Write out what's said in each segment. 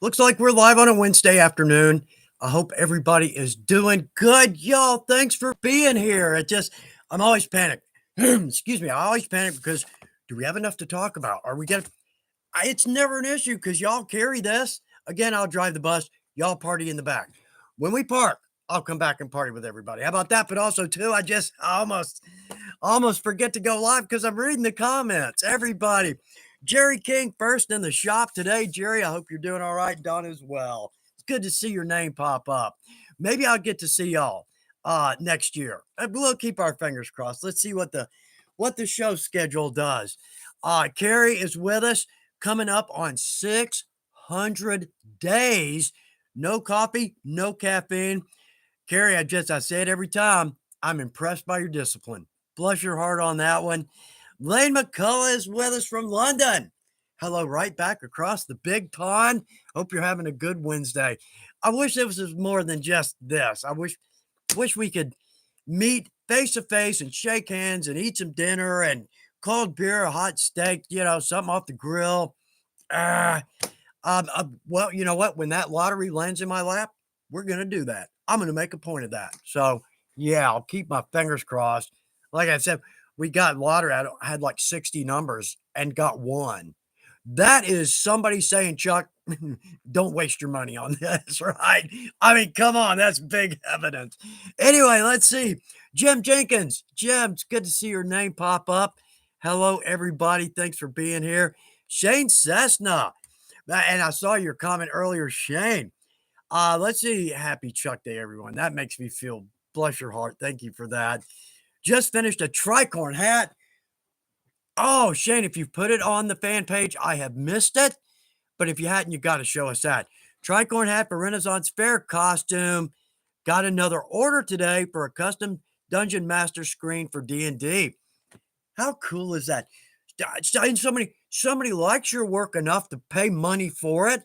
Looks like we're live on a Wednesday afternoon. I hope everybody is doing good. Y'all, thanks for being here. I'm always panicked. Excuse me. I always panic because do we have enough to talk about? Are we going to? It's never an issue because y'all carry this. Again, I'll drive the bus. Y'all party in the back. When we park, I'll come back and party with everybody. How about that? But also, too, I almost forget to go live because I'm reading the comments. Everybody. Jerry King first in the shop today. Jerry, I hope you're doing all right. Don as well. It's good to see your name pop up. Maybe I'll get to see y'all next year. We'll keep our fingers crossed. Let's see what the show schedule does. Carrie is with us coming up on 600 days. No coffee, no caffeine. Carrie, I say it every time. I'm impressed by your discipline. Bless your heart on that one. Lane McCullough is with us from London. Hello, right back across the big pond. Hope you're having a good Wednesday. I wish it was more than just this. I wish we could meet face to face and shake hands and eat some dinner and cold beer, a hot steak, something off the grill. Uh, well, you know what? When that lottery lands in my lap, we're going to do that. I'm going to make a point of that. So, yeah, I'll keep my fingers crossed. Like I said, we got lottery. I had like 60 numbers and got one. That is somebody saying, Chuck, don't waste your money on this, right? I mean, come on, that's big evidence. Anyway, let's see. Jim Jenkins. Jim, it's good to see your name pop up. Hello, everybody. Thanks for being here. Shane Cessna. And I saw your comment earlier, Shane. Let's see. Happy Chuck Day, everyone. That makes me feel, bless your heart. Thank you for that. Just finished a tricorn hat. Oh, Shane, if you've put it on the fan page, I have missed it. But if you hadn't, you got to show us that. Tricorn hat for Renaissance Fair costume. Got another order today for a custom Dungeon Master screen for D&D. How cool is that? And somebody likes your work enough to pay money for it.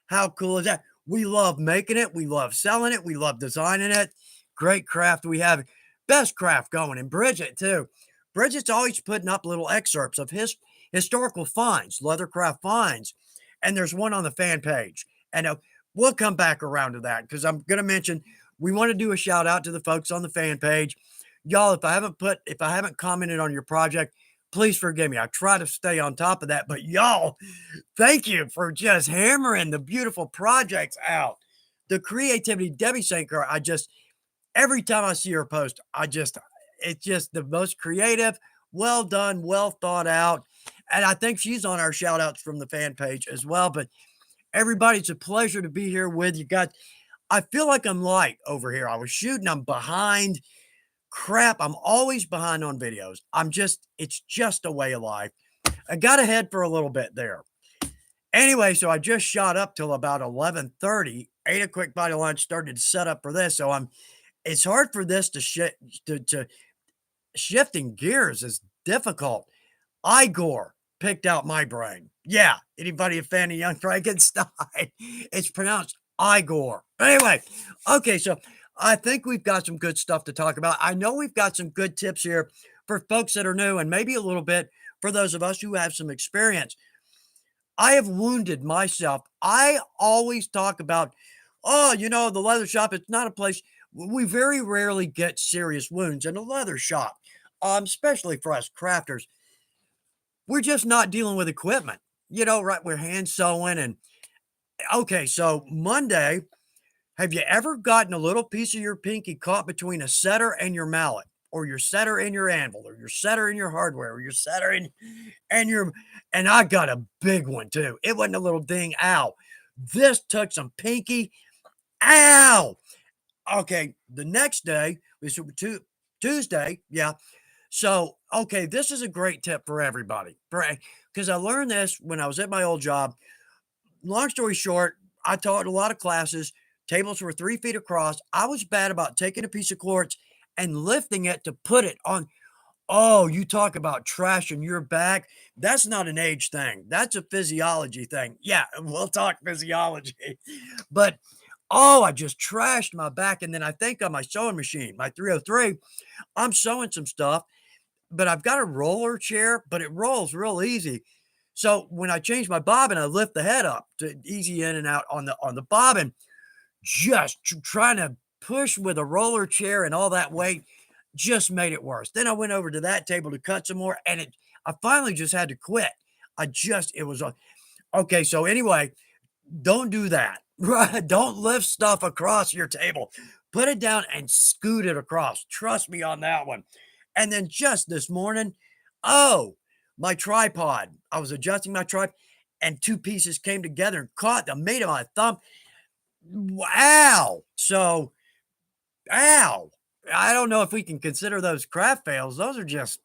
How cool is that? We love making it. We love selling it. We love designing it. Great craft we have. Best craft going. And Bridget, too. Bridget's always putting up little excerpts of his historical finds, leathercraft finds. And there's one on the fan page. And we'll come back around to that because I'm going to mention we want to do a shout out to the folks on the fan page. Y'all, if I haven't commented on your project, please forgive me. I try to stay on top of that. But y'all, thank you for just hammering the beautiful projects out. The creativity, Debbie St. Clair, every time I see her post, it's just the most creative, well done, well thought out. And I think she's on our shout outs from the fan page as well. But everybody, it's a pleasure to be here with you guys. I feel like I'm light over here. I was shooting, I'm behind. Crap, I'm always behind on videos. It's just a way of life. I got ahead for a little bit there. Anyway, so I just shot up till about 11:30, ate a quick bite of lunch, started to set up for this. So it's hard for this to shifting gears is difficult. Igor picked out my brain. Yeah, anybody a fan of Young Frankenstein? It's pronounced Igor. Anyway, okay, so I think we've got some good stuff to talk about. I know we've got some good tips here for folks that are new and maybe a little bit for those of us who have some experience. I have wounded myself. I always talk about, the leather shop, it's not a place. We very rarely get serious wounds in a leather shop, especially for us crafters. We're just not dealing with equipment, right? We're hand sewing. And okay, so Monday, have you ever gotten a little piece of your pinky caught between a setter and your mallet, or your setter and your anvil, or your setter and your hardware, or your setter and I got a big one too. It wasn't a little ding. Ow. This took some pinky. Ow. Okay. The next day was Tuesday. Yeah. So, okay, this is a great tip for everybody, because I learned this when I was at my old job. Long story short, I taught a lot of classes. Tables were 3 feet across. I was bad about taking a piece of quartz and lifting it to put it on. Oh, you talk about trash in your back. That's not an age thing. That's a physiology thing. Yeah, we'll talk physiology. But, I just trashed my back. And then I think on my sewing machine, my 303, I'm sewing some stuff, but I've got a roller chair, but it rolls real easy. So when I change my bobbin, I lift the head up to easy in and out on the bobbin, just trying to push with a roller chair and all that weight just made it worse. Then I went over to that table to cut some more, and I finally just had to quit. It was okay. So anyway, don't do that. Right? Don't lift stuff across your table. Put it down and scoot it across. Trust me on that one. And then just this morning, oh, my tripod. I was adjusting my tripod and two pieces came together and caught the meat of my thumb. Wow. So, ow. I don't know if we can consider those craft fails. Those are just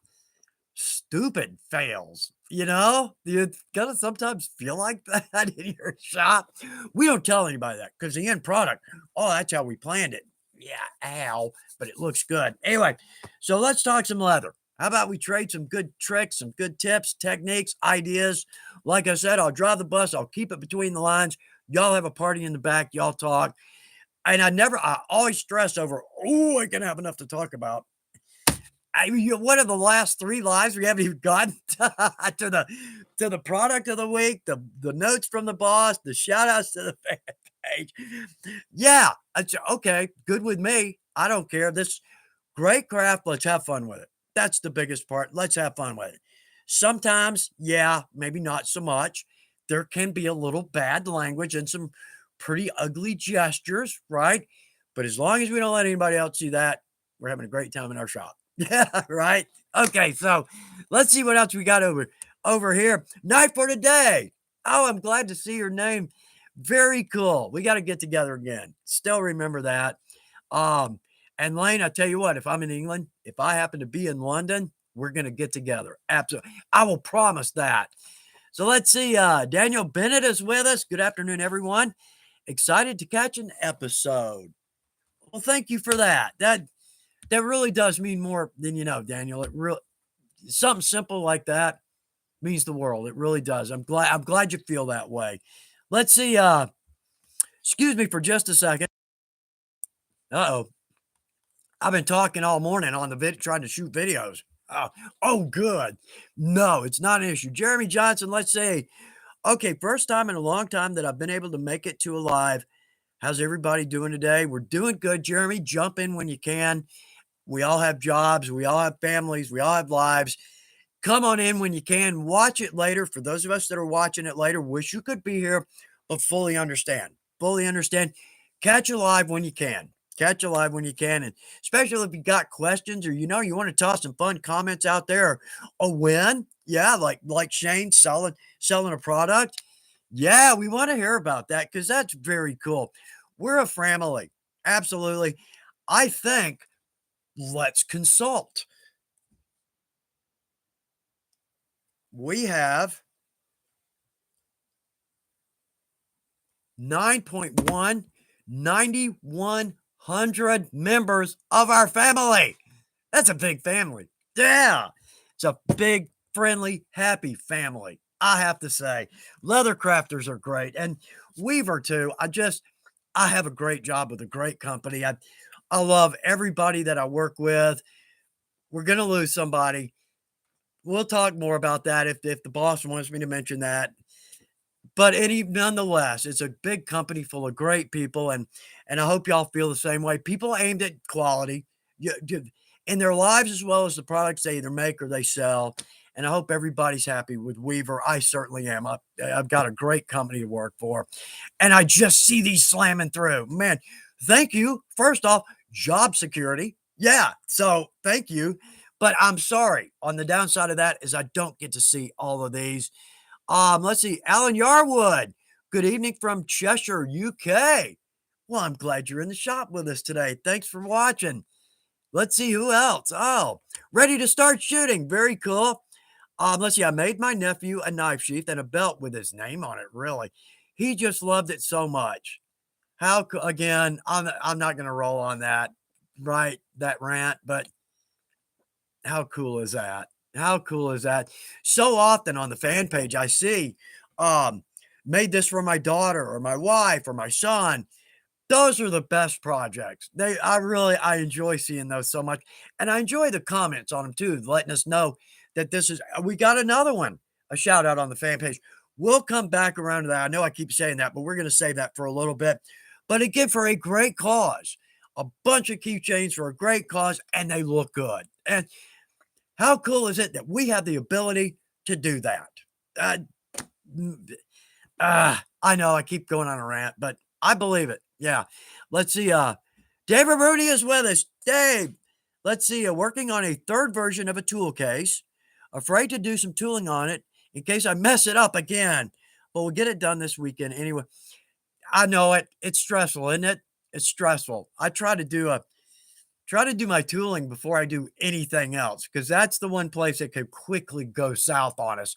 stupid fails. You know, you gotta sometimes feel like that in your shop. We don't tell anybody that because the end product, oh, that's how we planned it. Yeah, ow, but it looks good. Anyway, so let's talk some leather. How about we trade some good tricks, some good tips, techniques, ideas? Like I said, I'll drive the bus, I'll keep it between the lines. Y'all have a party in the back, y'all talk. And I always stress over, oh, I can have enough to talk about. What are the last 3 lives we haven't even gotten to the product of the week, the notes from the boss, the shout outs to the fan page. Yeah, it's okay, good with me. I don't care. This great craft, let's have fun with it. That's the biggest part. Let's have fun with it. Sometimes, yeah, maybe not so much. There can be a little bad language and some pretty ugly gestures, right? But as long as we don't let anybody else see that, we're having a great time in our shop. Yeah, right. Okay, so let's see what else we got over here. Night for today. Oh, I'm glad to see your name. Very cool. We got to get together again. Still remember that. Um, and Lane, I tell you what, if I'm in England, if I happen to be in London, we're gonna get together. Absolutely. I will promise that. So let's see. Daniel Bennett is with us. Good afternoon, everyone. Excited to catch an episode. Well, thank you for that. That really does mean more than you know, Daniel. It really something simple like that means the world. It really does. I'm glad you feel that way. Let's see. Excuse me for just a second. Uh-oh. I've been talking all morning on the trying to shoot videos. Oh, good. No, it's not an issue. Jeremy Johnson, let's say, okay, first time in a long time that I've been able to make it to a live. How's everybody doing today? We're doing good, Jeremy. Jump in when you can. We all have jobs. We all have families. We all have lives. Come on in when you can. Watch it later. For those of us that are watching it later, wish you could be here, but fully understand. Fully understand. Catch a live when you can. Catch a live when you can. And especially if you got questions or you want to toss some fun comments out there or a win. Yeah, like Shane selling a product. Yeah, we want to hear about that because that's very cool. We're a family. Absolutely. I think let's consult. We have 9.1, 9,100 members of our family. That's a big family. Yeah. It's a big, friendly, happy family. I have to say, leather crafters are great. And Weaver too. I have a great job with a great company. I love everybody that I work with. We're going to lose somebody. We'll talk more about that if the boss wants me to mention that. But nonetheless, it's a big company full of great people, and I hope y'all feel the same way. People aimed at quality in their lives as well as the products they either make or they sell. And I hope everybody's happy with Weaver. I certainly am. I've got a great company to work for, and I just see these slamming through. Man, thank you. First off, job security. Yeah, so thank you. But I'm sorry. On the downside of that is I don't get to see all of these. Let's see. Alan Yarwood. Good evening from Cheshire, UK. Well, I'm glad you're in the shop with us today. Thanks for watching. Let's see who else. Oh, ready to start shooting. Very cool. Let's see. I made my nephew a knife sheath and a belt with his name on it. Really, he just loved it so much. Again, I'm not going to roll on that, right? That rant, but how cool is that? How cool is that? So often on the fan page, I see, um, made this for my daughter or my wife or my son. Those are the best projects. I enjoy seeing those so much. And I enjoy the comments on them too, letting us know that we got another one, a shout out on the fan page. We'll come back around to that. I know I keep saying that, but we're going to save that for a little bit. But again, for a great cause, a bunch of keychains for a great cause, and they look good. And how cool is it that we have the ability to do that? Uh, I know I keep going on a rant, but I believe it. Yeah. Let's see. David Rooney is with us. Dave, let's see. Working on a third version of a tool case. Afraid to do some tooling on it in case I mess it up again. But we'll get it done this weekend anyway. I know it. It's stressful, isn't it? It's stressful. I try to do my tooling before I do anything else because that's the one place that could quickly go south on us.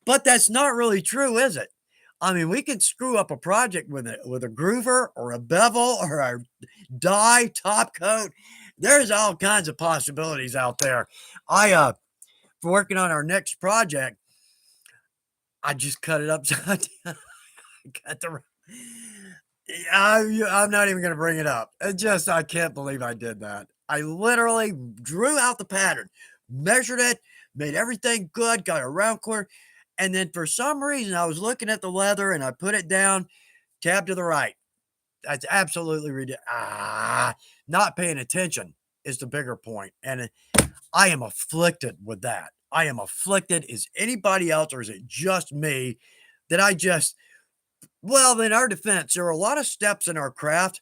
But that's not really true, is it? I mean, we could screw up a project with a groover or a bevel or a die top coat. There's all kinds of possibilities out there. For working on our next project, I just cut it upside down. Cut the I'm not even going to bring it up. I can't believe I did that. I literally drew out the pattern, measured it, made everything good, got a round corner. And then for some reason, I was looking at the leather and I put it down, tab to the right. That's absolutely ridiculous. Not paying attention is the bigger point. And I am afflicted with that. I am afflicted. Is anybody else or is it just me that well, in our defense, there are a lot of steps in our craft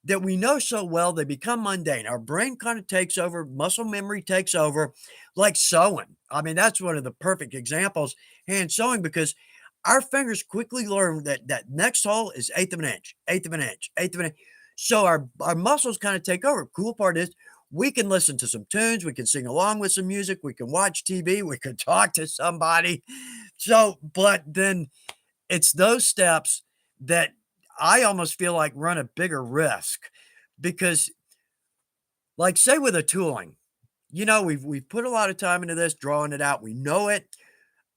that we know so well, they become mundane. Our brain kind of takes over, muscle memory takes over, like sewing. I mean, that's one of the perfect examples, hand sewing, because our fingers quickly learn that next hole is eighth of an inch, eighth of an inch, eighth of an inch. So our muscles kind of take over. Cool part is we can listen to some tunes, we can sing along with some music, we can watch TV, we can talk to somebody. So, but then it's those steps that I almost feel like run a bigger risk because, like, say with a tooling, we've put a lot of time into this, drawing it out. We know it,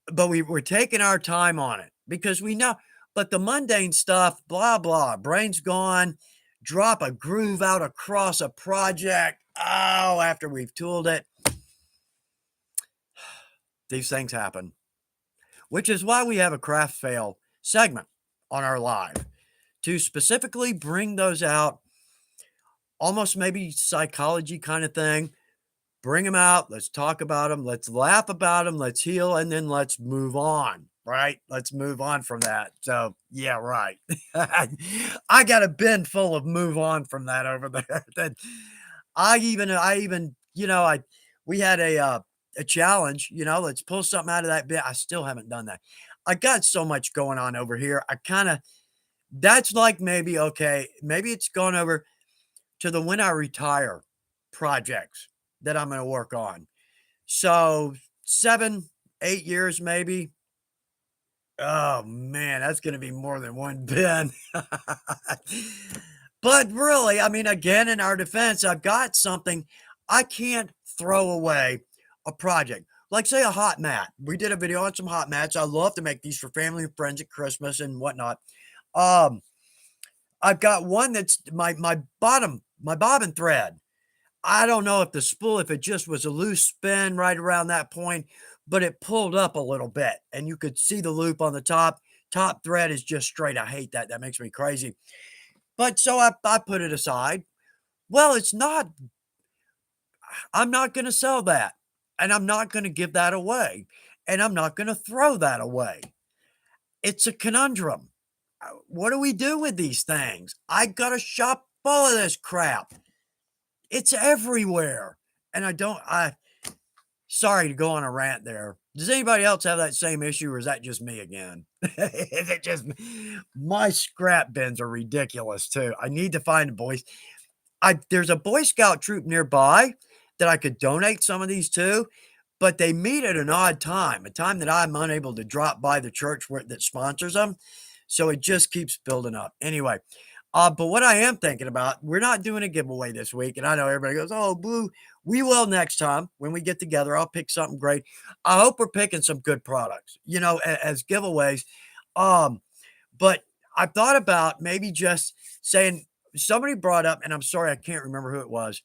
but we're taking our time on it because we know. But the mundane stuff, blah blah, brain's gone. Drop a groove out across a project. Oh, after we've tooled it, these things happen, which is why we have a craft fail segment on our live to specifically bring those out, almost maybe psychology kind of thing. Bring them out. Let's talk about them. Let's laugh about them. Let's heal. And then let's move on, right? Let's move on from that. So, yeah, right. I got a bin full of move on from that over there. That we had a challenge, let's pull something out of that bin. I still haven't done that. I got so much going on over here. That's like okay, maybe it's gone over to the when I retire projects that I'm going to work on. So 7, 8 years, maybe. Oh man, that's going to be more than one bin. But really, I mean, again, in our defense, I've got something. I can't throw away a project. Like say a hot mat. We did a video on some hot mats. I love to make these for family and friends at Christmas and whatnot. I've got one that's my bobbin thread. I don't know if the spool, if it just was a loose spin right around that point, but it pulled up a little bit and you could see the loop on the top. Top thread is just straight. I hate that. That makes me crazy. But so I put it aside. Well, I'm not going to sell that. And I'm not going to give that away. And I'm not going to throw that away. It's a conundrum. What do we do with these things? I got a shop full of this crap. It's everywhere. And sorry to go on a rant there. Does anybody else have that same issue or is that just me again? Is it just me? My scrap bins are ridiculous too. I need to find a there's a Boy Scout troop nearby that I could donate some of these to, but they meet at an odd time, a time that I'm unable to drop by the church that sponsors them. So it just keeps building up. Anyway, but what I am thinking about, we're not doing a giveaway this week. And I know everybody goes, oh, boo. We will next time when we get together. I'll pick something great. I hope we're picking some good products, as giveaways. But I thought about maybe just saying, somebody brought up, and I'm sorry, I can't remember who it was.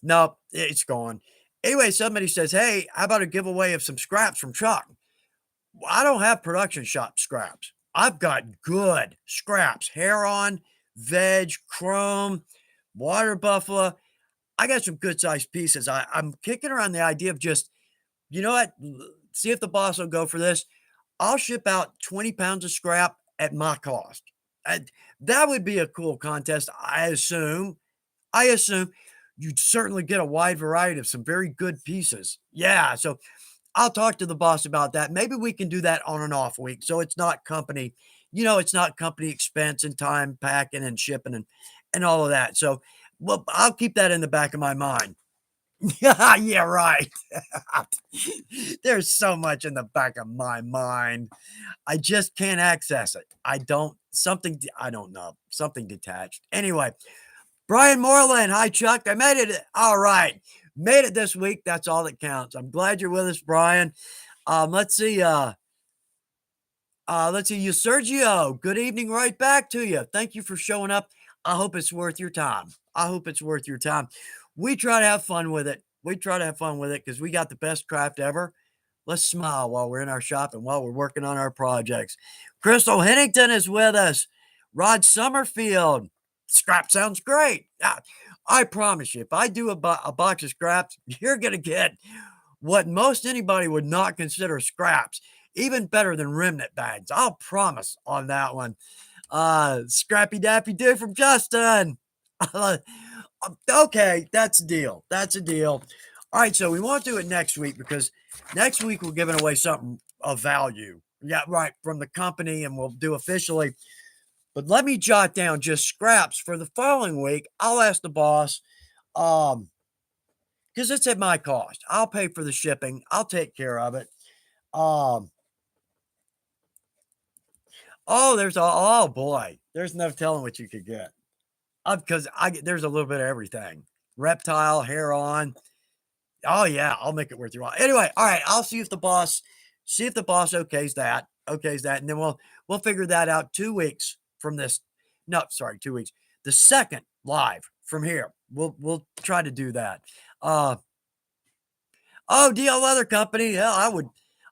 No, it's gone. Anyway, somebody says, "Hey, how about a giveaway of some scraps from Chuck?" Well, I don't have production shop scraps. I've got good scraps, hair on, veg, chrome, water buffalo. I got some good sized pieces. I'm kicking around the idea of just, you know what? See if the boss will go for this. I'll ship out 20 pounds of scrap at my cost. And that would be a cool contest. I assume you'd certainly get a wide variety of some very good pieces. Yeah. So I'll talk to the boss about that. Maybe we can do that on an off week. So it's not company, it's not company expense and time packing and shipping and all of that. So, well, I'll keep that in the back of my mind. Yeah, yeah, right. There's so much in the back of my mind. I just can't access it. I don't know, something detached. Anyway, Brian Moreland. Hi, Chuck. I made it. All right. Made it this week. That's all that counts. I'm glad you're with us, Brian. Let's see. Let's see. You, Sergio. Good evening. Right back to you. Thank you for showing up. I hope it's worth your time. I hope it's worth your time. We try to have fun with it. We try to have fun with it because we got the best craft ever. Let's smile while we're in our shop and while we're working on our projects. Crystal Hennington is with us. Rod Summerfield. Scrap sounds great. I promise you, if I do a box of scraps, you're going to get what most anybody would not consider scraps, even better than remnant bags. I'll promise on that one. Scrappy Dappy Do from Justin. Okay, that's a deal. That's a deal. All right, so we won't do it next week because next week we're giving away something of value. Yeah, right, from the company, and we'll do officially. But let me jot down just scraps for the following week. I'll ask the boss, because it's at my cost. I'll pay for the shipping. I'll take care of it. Um, oh boy, there's no telling what you could get. Because there's a little bit of everything. Reptile, hair on. Oh yeah, I'll make it worth your while. Anyway, all right, I'll see if the boss okays that, and then we'll figure that out 2 weeks from this. No, sorry, 2 weeks. The second live from here. We'll try to do that. Uh oh, DL Leather Company. Hell, I would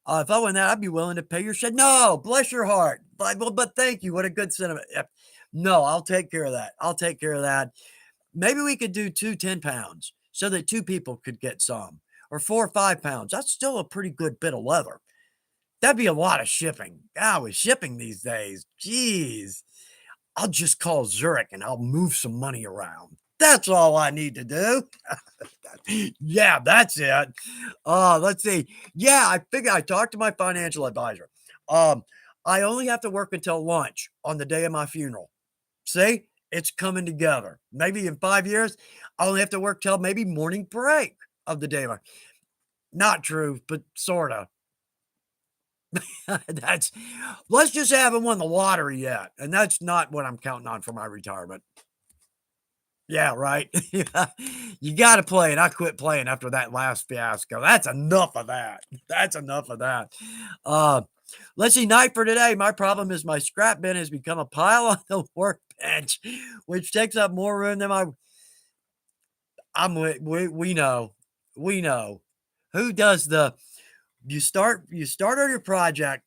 if I win that, I'd be willing to pay your shed. No, bless your heart. But thank you. What a good sentiment. Yep. No, I'll take care of that. I'll take care of that. Maybe we could do 2 10 pounds so that 2 people could get some, or 4 or 5 pounds. That's still a pretty good bit of leather. That'd be a lot of shipping. God, with shipping these days, geez. I'll just call Zurich and I'll move some money around. That's all I need to do. Yeah, that's it. Let's see. Yeah, I figure I talked to my financial advisor. Um, I only have to work until lunch on the day of my funeral. See, it's coming together. Maybe in 5 years, I only have to work till maybe morning break of the day. Not true, but sort of. That's let's just haven't won the lottery yet. And that's not what I'm counting on for my retirement. Yeah, right. You got to play it. I quit playing after that last fiasco. That's enough of that. That's enough of that. Uh, let's see. Night for today. My problem is my scrap bin has become a pile on the workbench, which takes up more room than my. We know, we know. Who does the? You start on your project,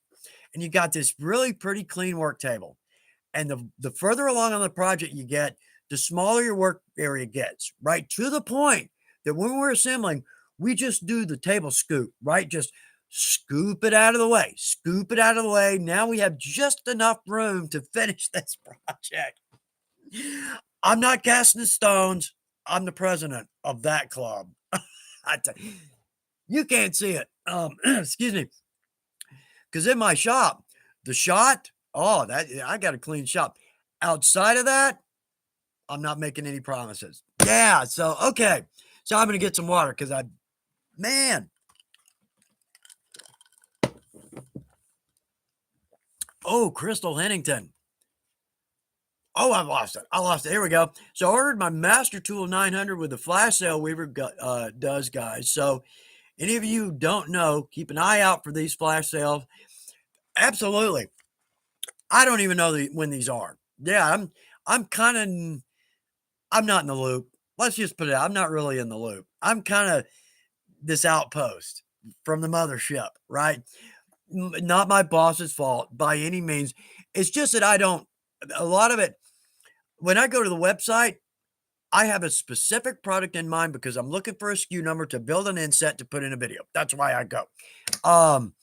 and you got this really pretty clean work table. And the further along on the project you get, the smaller your work area gets, right? To the point that when we're assembling, we just do the table scoop, right? Just scoop it out of the way, scoop it out of the way. Now we have just enough room to finish this project. I'm not casting the stones. I'm the president of that club. You can't see it. Excuse me. Because in my shop, the shot, oh, that I got a clean shop. Outside of that, I'm not making any promises. Yeah. So, okay. So I'm going to get some water because man. Oh, Crystal Hennington. Oh, I lost it. I lost it. Here we go. So I ordered my Master Tool 900 with the flash sale Weaver does, guys. So any of you who don't know, keep an eye out for these flash sales. Absolutely. I don't even know when these are. Yeah, I'm kind of I'm not in the loop. Let's just put it out. I'm not really in the loop. I'm kind of this outpost from the mothership, right? Not my boss's fault by any means. It's just that I don't, a lot of it, when I go to the website, I have a specific product in mind because I'm looking for a SKU number to build an inset to put in a video. That's why I go. Um,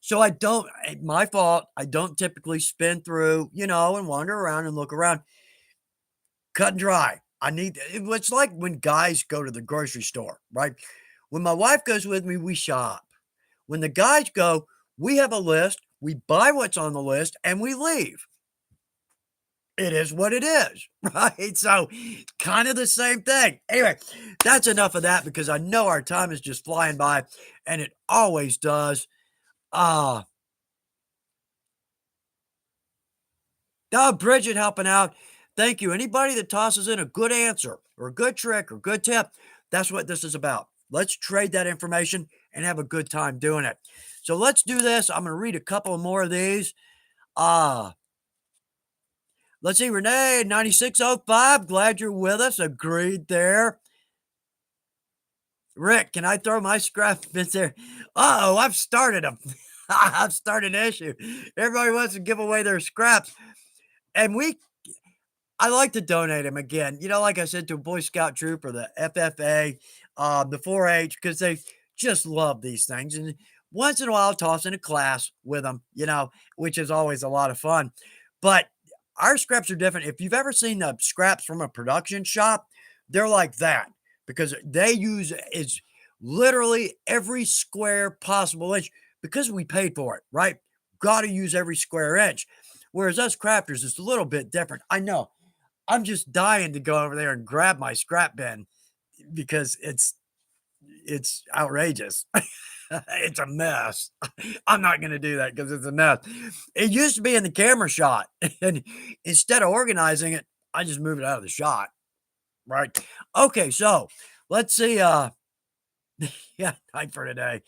so I don't, my fault. I don't typically spin through, and wander around and look around. Cut and dry. It's like when guys go to the grocery store, right? When my wife goes with me, we shop. When the guys go, we have a list, we buy what's on the list, and we leave. It is what it is, right? So, kind of the same thing. Anyway, that's enough of that because I know our time is just flying by, and it always does. Uh, Bridget helping out. Thank you. Anybody that tosses in a good answer or a good trick or good tip, that's what this is about. Let's trade that information and have a good time doing it. So let's do this. I'm going to read a couple more of these. Let's see, Renee, 9605. Glad you're with us. Agreed there. Rick, can I throw my scrap bins there? Uh-oh, I've started them. I've started an issue. Everybody wants to give away their scraps. And I like to donate them again. Like I said, to a Boy Scout troop or the FFA, the 4-H, because they just love these things. And once in a while, toss in a class with them, which is always a lot of fun. But our scraps are different. If you've ever seen the scraps from a production shop, they're like that because they use is literally every square possible inch because we paid for it, right? Got to use every square inch. Whereas us crafters, it's a little bit different. I know. I'm just dying to go over there and grab my scrap bin because it's outrageous. It's a mess. I'm not going to do that because it's a mess. It used to be in the camera shot, and instead of organizing it, I just moved it out of the shot. Right. Okay. So let's see. Yeah, time for today.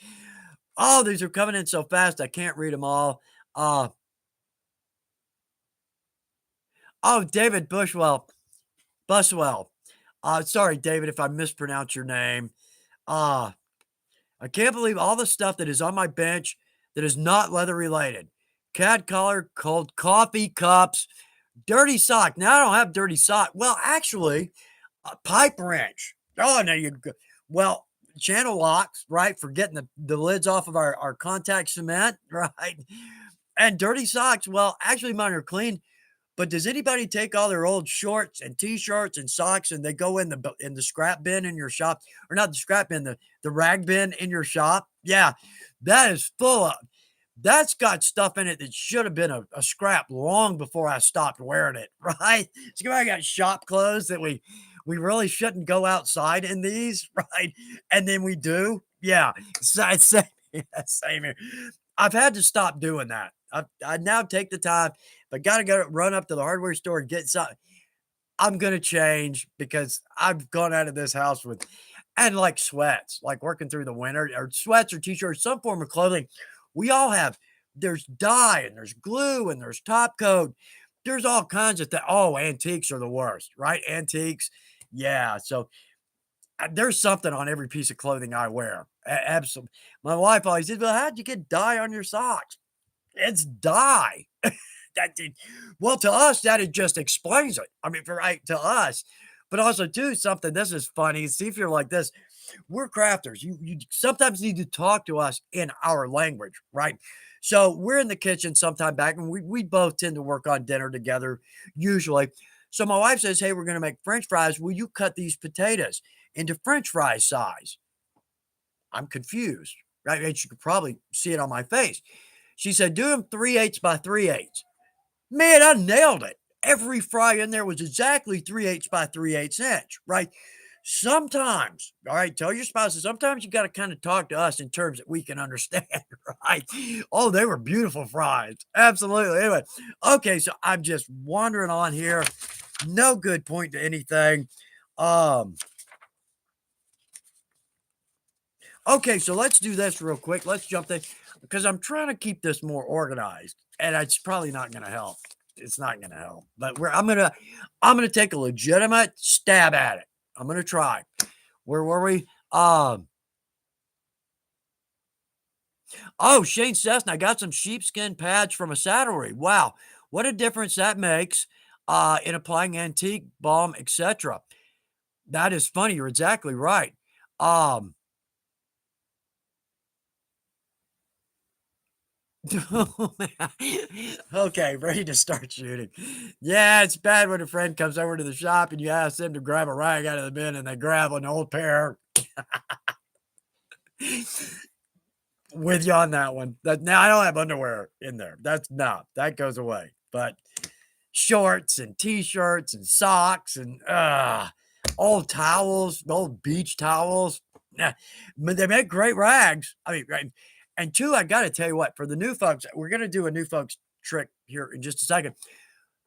Oh, these are coming in so fast. I can't read them all. Oh, David Buswell. Sorry, David, if I mispronounce your name. I can't believe all the stuff that is on my bench that is not leather related. Cat collar, cold coffee cups, dirty sock. Now I don't have dirty sock. Well, actually, a pipe wrench. Oh, no, you go. Well, channel locks, right? For getting the lids off of our contact cement, right? And dirty socks. Well, actually, mine are clean. But does anybody take all their old shorts and t-shirts and socks and they go in the scrap bin in your shop, or not the scrap bin, the rag bin in your shop? Yeah, that is full of. That's got stuff in it that should have been a scrap long before I stopped wearing it, right? So I got shop clothes that we really shouldn't go outside in these, right? And then we do. Yeah, same, same here. I've had to stop doing that. I now take the time. If I got to go run up to the hardware store and get something, I'm going to change because I've gone out of this house and like sweats, like working through the winter or sweats or t-shirts, some form of clothing. We all have, there's dye and there's glue and there's top coat. There's all kinds of things. Oh, antiques are the worst, right? Antiques. Yeah. So there's something on every piece of clothing I wear. Absolutely. My wife always said, well, how'd you get dye on your socks? It's dye. Well, to us, that it just explains it. I mean, to us, but also too, something, this is funny. See if you're like this. We're crafters. You sometimes need to talk to us in our language, right? So we're in the kitchen sometime back, and we both tend to work on dinner together, usually. So my wife says, hey, we're going to make French fries. Will you cut these potatoes into French fry size? I'm confused, right? And you could probably see it on my face. She said, do them 3/8 by 3/8. Man, I nailed it. Every fry in there was exactly 3/8 by 3/8 inch, right? Sometimes, all right, tell your spouses, sometimes you got to kind of talk to us in terms that we can understand, right? Oh, they were beautiful fries. Absolutely. Anyway, okay, so I'm just wandering on here. No good point to anything. Okay, so let's do this real quick. Let's jump in because I'm trying to keep this more organized, and it's probably not going to help. It's not going to help, but I'm gonna take a legitimate stab at it. I'm gonna try. Where were we? Oh, Shane Cessna, I got some sheepskin pads from a saddlery. Wow, what a difference that makes, in applying antique, balm, etc. That is funny, you're exactly right. Um, okay, ready to start shooting. Yeah, it's bad when a friend comes over to the shop and you ask them to grab a rag out of the bin and they grab an old pair. With you on that one. That now I don't have underwear in there. That's no, that goes away. But shorts and t-shirts and socks and old towels, old beach towels. Yeah, but they make great rags. I mean, right. And two, I got to tell you what, for the new folks, we're going to do a new folks trick here in just a second.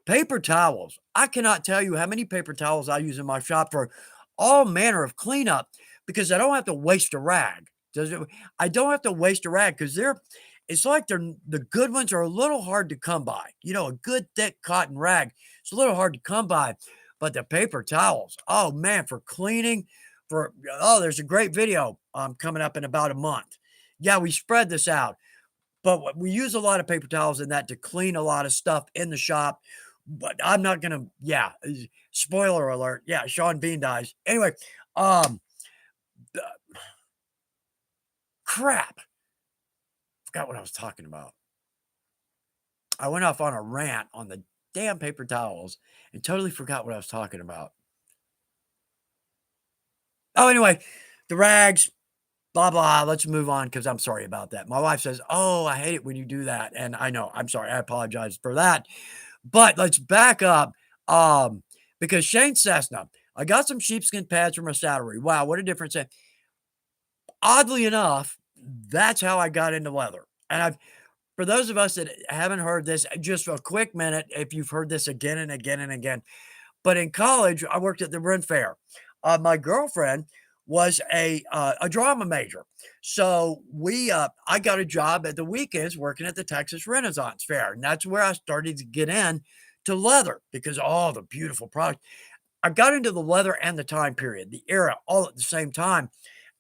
Paper towels. I cannot tell you how many paper towels I use in my shop for all manner of cleanup because I don't have to waste a rag. Does it? I don't have to waste a rag because it's like the good ones are a little hard to come by. You know, a good thick cotton rag, it's a little hard to come by. But the paper towels, oh man, for cleaning, there's a great video coming up in about a month. Yeah, we spread this out. But we use a lot of paper towels in that to clean a lot of stuff in the shop. But I'm not gonna, yeah. Spoiler alert. Yeah, Sean Bean dies. Anyway, um, uh, crap. Forgot what I was talking about. I went off on a rant on the damn paper towels and totally forgot what I was talking about. Oh, anyway, the rags, blah blah. Let's move on because I'm sorry about that. My wife says, "Oh, I hate it when you do that," and I know. I'm sorry. I apologize for that. But let's back up, because Shane Cessna, I got some sheepskin pads from a saddlery. Wow, what a difference. Oddly enough, that's how I got into leather. And for those of us that haven't heard this, just a quick minute, if you've heard this again and again and again. But in college, I worked at the Ren Fair. My girlfriend was a drama major. So I got a job at the weekends working at the Texas Renaissance Fair. And that's where I started to get in to leather because all the beautiful products. I got into the leather and the time period, the era, all at the same time.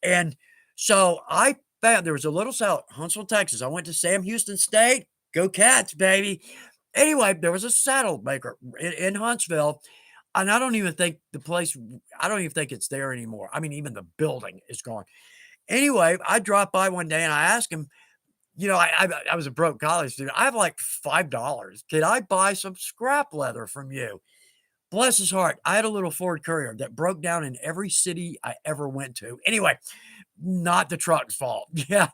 And so I found there was a little sale at Huntsville, Texas. I went to Sam Houston State. Go Cats, baby. Anyway, there was a saddle maker in Huntsville. And I don't even think it's there anymore. I mean, even the building is gone. Anyway, I dropped by one day and I asked him, I was a broke college student. I have like $5. Can I buy some scrap leather from you? Bless his heart. I had a little Ford Courier that broke down in every city I ever went to. Anyway, not the truck's fault. Yeah.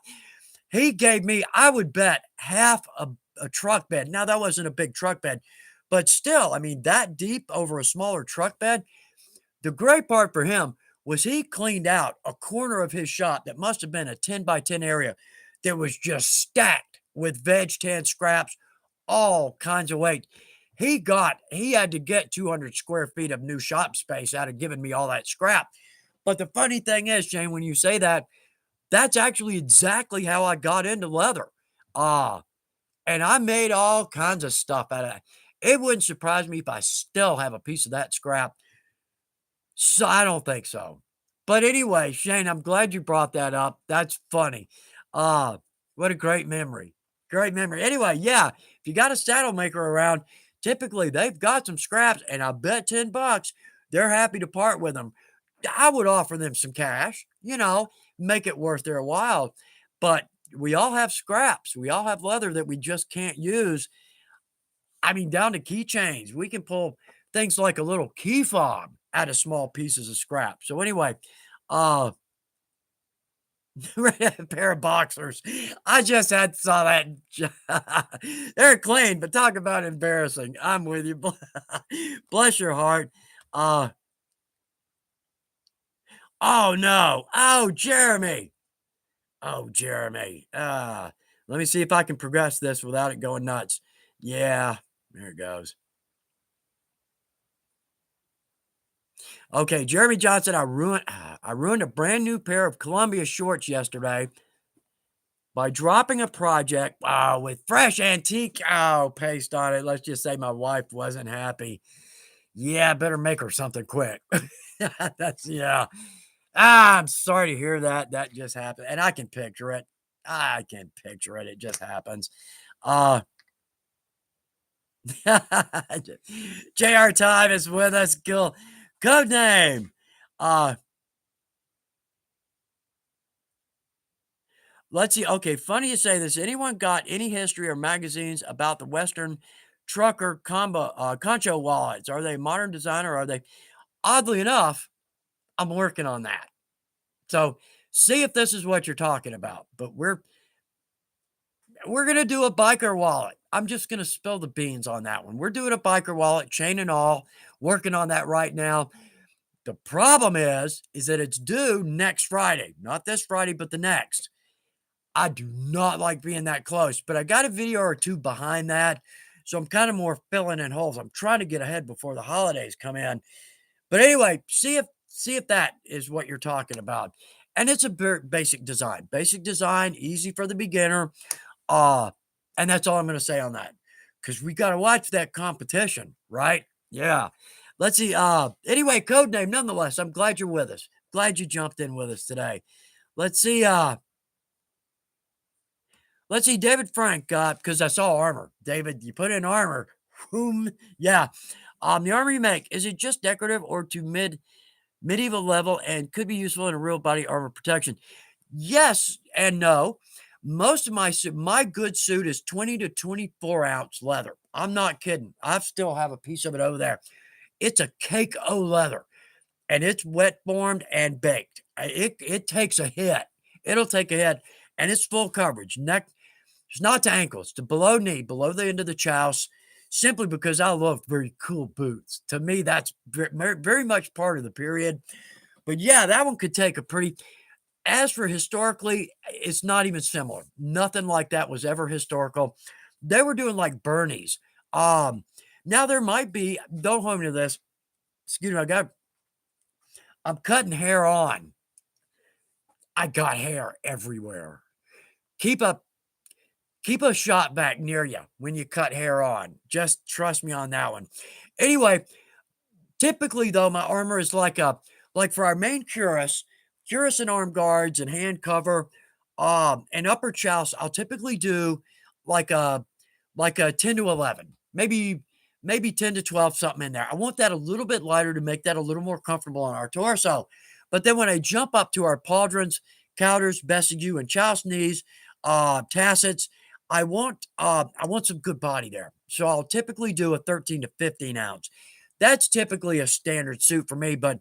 He gave me, I would bet, half a truck bed. Now, that wasn't a big truck bed, but still, I mean, that deep over a smaller truck bed. The great part for him was he cleaned out a corner of his shop that must have been a 10 by 10 area that was just stacked with veg tan scraps, all kinds of weight. He had to get 200 square feet of new shop space out of giving me all that scrap. But the funny thing is, Jane, when you say that, that's actually exactly how I got into leather. Ah, and I made all kinds of stuff out of that. It wouldn't surprise me if I still have a piece of that scrap. So I don't think so. But anyway, Shane, I'm glad you brought that up. That's funny. Ah, what a great memory. Great memory. Anyway, yeah, if you got a saddle maker around, typically they've got some scraps, and I bet $10 they're happy to part with them. I would offer them some cash, make it worth their while. But we all have scraps. We all have leather that we just can't use. I mean, down to keychains. We can pull things like a little key fob out of small pieces of scrap. So anyway, uh, a pair of boxers. I just had saw that. They're clean, but talk about embarrassing. I'm with you. Bless your heart. Uh, oh no. Oh, Jeremy. Oh, Jeremy. Let me see if I can progress this without it going nuts. Yeah, there it goes. Okay, Jeremy Johnson, I ruined a brand new pair of Columbia shorts yesterday by dropping a project with fresh antique paste on it. Let's just say my wife wasn't happy. Yeah, better make her something quick. That's yeah. I'm sorry to hear that. That just happened, and I can picture it. I can picture it. It just happens. Uh, JR Time is with us. Cool. Code name. Uh, let's see. Okay, funny you say this. Anyone got any history or magazines about the Western trucker concho wallets? Are they modern design or are they? Oddly enough, I'm working on that. So see if this is what you're talking about. But we're gonna do a biker wallet. I'm just gonna spill the beans on that one. We're doing a biker wallet, chain and all. Working on that right now. The problem is that it's due next Friday, not this Friday, but the next. I do not like being that close, but I got a video or two behind that. So I'm kind of more filling in holes. I'm trying to get ahead before the holidays come in. But anyway, see if that is what you're talking about. And it's a basic design. Basic design, easy for the beginner. Uh, and that's all I'm going to say on that. Because we got to watch that competition, right? Yeah. Let's see. Anyway, code name nonetheless. I'm glad you're with us. Glad you jumped in with us today. Let's see. Let's see, David Frank, because I saw armor. David, you put in armor. Whom? Yeah. The armor you make, is it just decorative or to medieval level and could be useful in a real body armor protection? Yes and no. Most of my good suit is 20 to 24 ounce leather. I'm not kidding. I still have a piece of it over there. It's a cake o' leather and it's wet formed and baked. It takes a hit. It'll take a hit and it's full coverage. Neck, it's not to ankles, to below knee, below the end of the chouse, simply because I love very cool boots. To me, that's very much part of the period. But yeah, that one could take a pretty. As for historically, it's not even similar. Nothing like that was ever historical. They were doing like Bernie's. Now there might be. Don't hold me to this. Excuse me. I'm cutting hair on. I got hair everywhere. Keep a Keep a shot back near you when you cut hair on. Just trust me on that one. Anyway, typically though, my armor is like for our main cuirass and arm guards and hand cover, and upper chouse, I'll typically do like a like a 10 to 11, maybe 10 to 12, something in there. I want that a little bit lighter to make that a little more comfortable on our torso. But then when I jump up to our pauldrons, counters, besigue, and chouse knees, tassets, I want some good body there. So I'll typically do a 13 to 15 ounce. That's typically a standard suit for me, but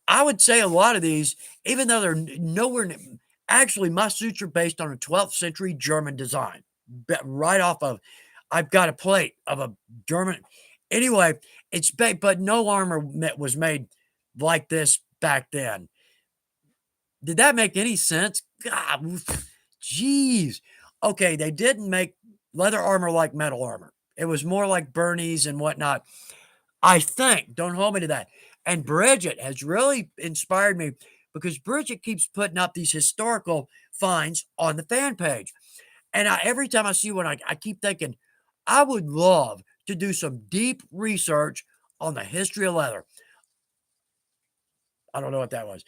I would say a lot of these, even though they're nowhere, actually, my suits are based on a 12th century German design. Right off of, I've got a plate of a German. Anyway, but no armor was made like this back then. Did that make any sense? God, jeez. Okay, they didn't make leather armor like metal armor. It was more like Bernie's and whatnot. I think. Don't hold me to that. And Bridget has really inspired me because Bridget keeps putting up these historical finds on the fan page. And every time I see one, I keep thinking, I would love to do some deep research on the history of leather. I don't know what that was.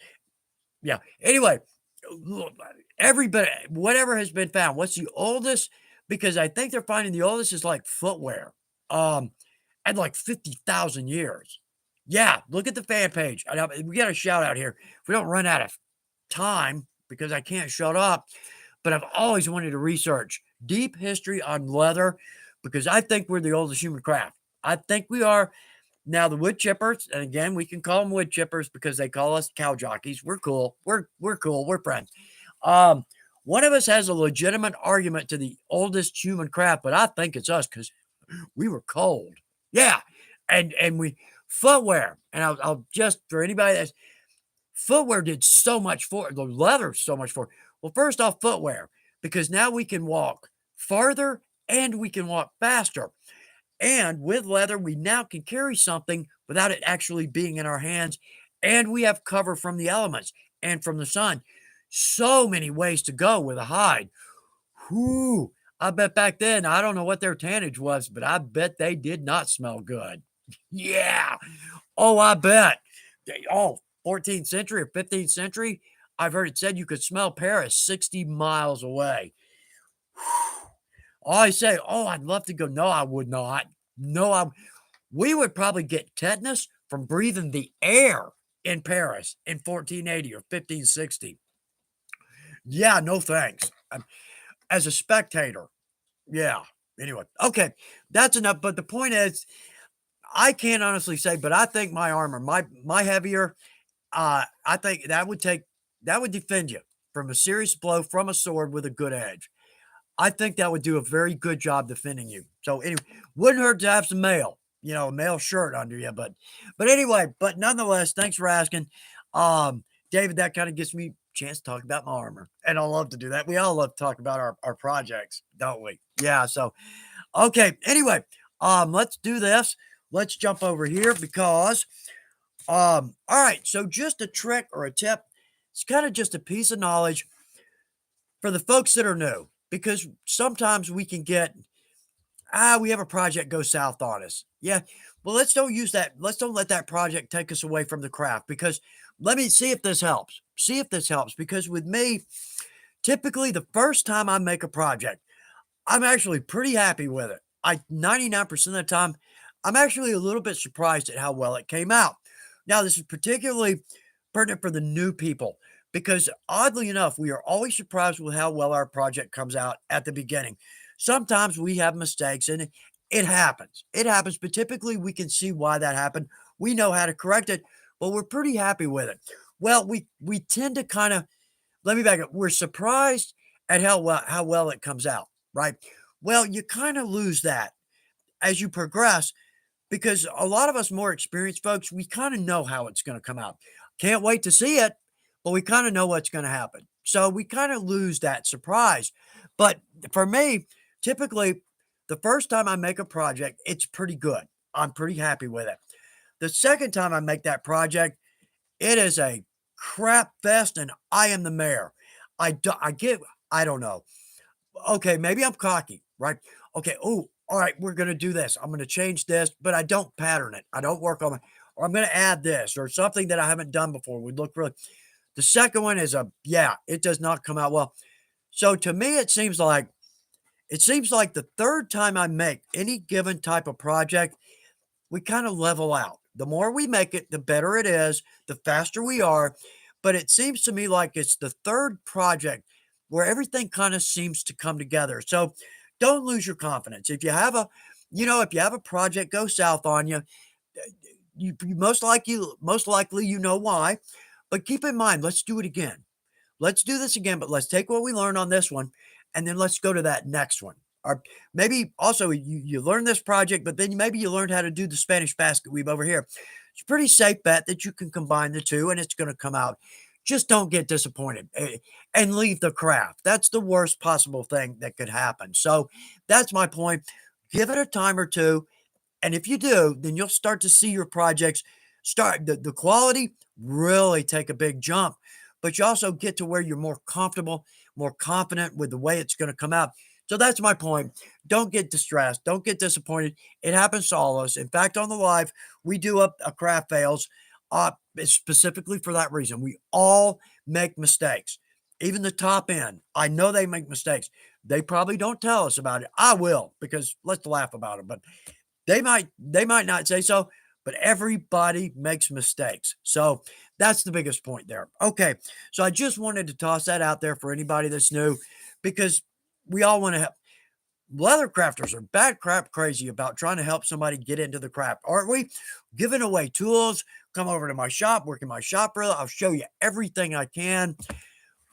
Yeah. Anyway, everybody, whatever has been found, what's the oldest? Because I think they're finding the oldest is like footwear. At like 50,000 years. Yeah, look at the fan page. We got a shout out here. If we don't run out of time because I can't shut up, but I've always wanted to research deep history on leather because I think we're the oldest human craft. I think we are. Now the wood chippers, and again, we can call them wood chippers because they call us cow jockeys. We're cool. We're cool. We're friends. Um, One of us has a legitimate argument to the oldest human craft, but I think it's us because we were cold. Yeah. And we footwear. And I'll just for anybody that's footwear did so much for the leather so much for. Well, first off, footwear, because now we can walk farther and we can walk faster. And with leather, we now can carry something without it actually being in our hands. And we have cover from the elements and from the sun. So many ways to go with a hide. Whoo. I bet back then, I don't know what their tannage was, but I bet they did not smell good. Yeah. Oh, I bet. 14th century or 15th century. I've heard it said you could smell Paris 60 miles away. I say, "Oh, I'd love to go." No, I would not. No, we would probably get tetanus from breathing the air in Paris in 1480 or 1560. Yeah, no thanks. As a spectator, yeah. Anyway, okay, that's enough. But the point is, I can't honestly say, but I think my armor, my heavier, I think that would defend you from a serious blow from a sword with a good edge. I think that would do a very good job defending you. So anyway, wouldn't hurt to have some mail, a mail shirt under you. But anyway, but nonetheless, thanks for asking. Um, David, that kind of gives me a chance to talk about my armor. And I love to do that. We all love to talk about our projects, don't we? Yeah. So okay. Anyway, let's do this. Let's jump over here because all right. So just a trick or a tip. It's kind of just a piece of knowledge for the folks that are new, because sometimes we can get, we have a project go south on us. Yeah. Well, let's don't use that. Let's don't let that project take us away from the craft, because let me see if this helps. See if this helps. Because with me, typically the first time I make a project, I'm actually pretty happy with it. 99% of the time, I'm actually a little bit surprised at how well it came out. Now, this is particularly pertinent for the new people, because oddly enough, we are always surprised with how well our project comes out at the beginning. Sometimes we have mistakes, and it happens. It happens, but typically we can see why that happened. We know how to correct it, but we're pretty happy with it. Well, we tend to kind of, let me back up. We're surprised at how well it comes out, right? Well, you kind of lose that as you progress, because a lot of us more experienced folks, we kind of know how it's going to come out. Can't wait to see it, but we kind of know what's going to happen. So we kind of lose that surprise. But for me, typically, the first time I make a project, it's pretty good. I'm pretty happy with it. The second time I make that project, it is a crap fest, and I am the mayor. I don't know. Okay, maybe I'm cocky, right? Okay, oh, all right, we're gonna do this. I'm gonna change this, but I don't pattern it. I don't work on it, or I'm gonna add this or something that I haven't done before. Would look really. The second one is it does not come out well. So to me, it seems like the third time I make any given type of project, we kind of level out. The more we make it, the better it is, the faster we are. But it seems to me like it's the third project where everything kind of seems to come together. So don't lose your confidence. If you have a project go south on you, you most likely you know why. But keep in mind, let's do it again. Let's do this again, but let's take what we learned on this one, and then let's go to that next one. Or maybe also you learned this project, but then maybe you learned how to do the Spanish basket weave over here. It's a pretty safe bet that you can combine the two, and it's going to come out. Just don't get disappointed, and leave the craft. That's the worst possible thing that could happen. So that's my point. Give it a time or two, and if you do, then you'll start to see your projects start the quality really take a big jump. But you also get to where you're more comfortable, more confident with the way it's going to come out. So that's my point. Don't get distressed. Don't get disappointed. It happens to all of us. In fact, on the live, we do a craft fails specifically for that reason. We all make mistakes. Even the top end, I know they make mistakes. They probably don't tell us about it. I will, because let's laugh about it. But they might not say so, but everybody makes mistakes. So that's the biggest point there. Okay. So I just wanted to toss that out there for anybody that's new, because we all want to help. Leather crafters are bad crap crazy about trying to help somebody get into the craft, aren't we? Giving away tools. Come over to my shop, work in my shop. Really, I'll show you everything I can.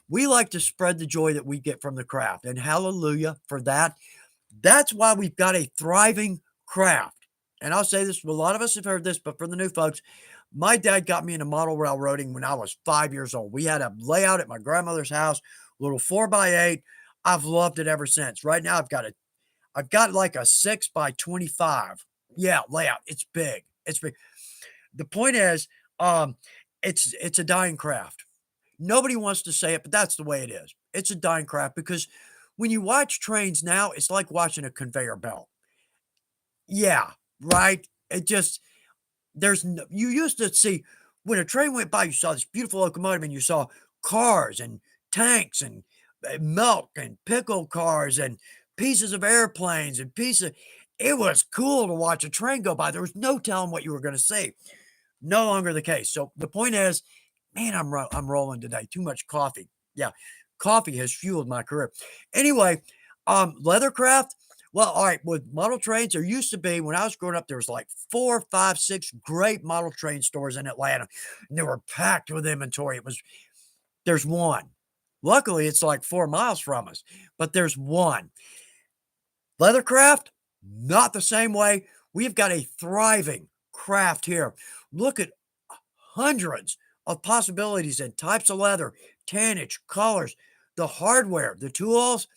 We like to spread the joy that we get from the craft, and hallelujah for that. That's why we've got a thriving craft. And I'll say this, a lot of us have heard this, but for the new folks, my dad got me into model railroading when I was 5 years old. We had a layout at my grandmother's house, little 4x8. I've loved it ever since. Right now, I've got like a 6x25. Yeah, layout. It's big. It's big. The point is, it's a dying craft. Nobody wants to say it, but that's the way it is. It's a dying craft, because when you watch trains now, it's like watching a conveyor belt. Yeah, right. It just you used to see when a train went by, you saw this beautiful locomotive and you saw cars and tanks and milk and pickle cars and pieces of airplanes and pieces. It was cool to watch a train go by. There was no telling what you were going to see. No longer the case. So the point is, man, I'm rolling today. Too much coffee. Yeah, coffee has fueled my career. Anyway, leathercraft. Well, all right. With model trains, there used to be when I was growing up, there was like 4, 5, 6 great model train stores in Atlanta, and they were packed with inventory. There's one. Luckily, it's like 4 miles from us, but there's one. Leathercraft, not the same way. We've got a thriving craft here. Look at hundreds of possibilities and types of leather, tannage, colors, the hardware, the tools,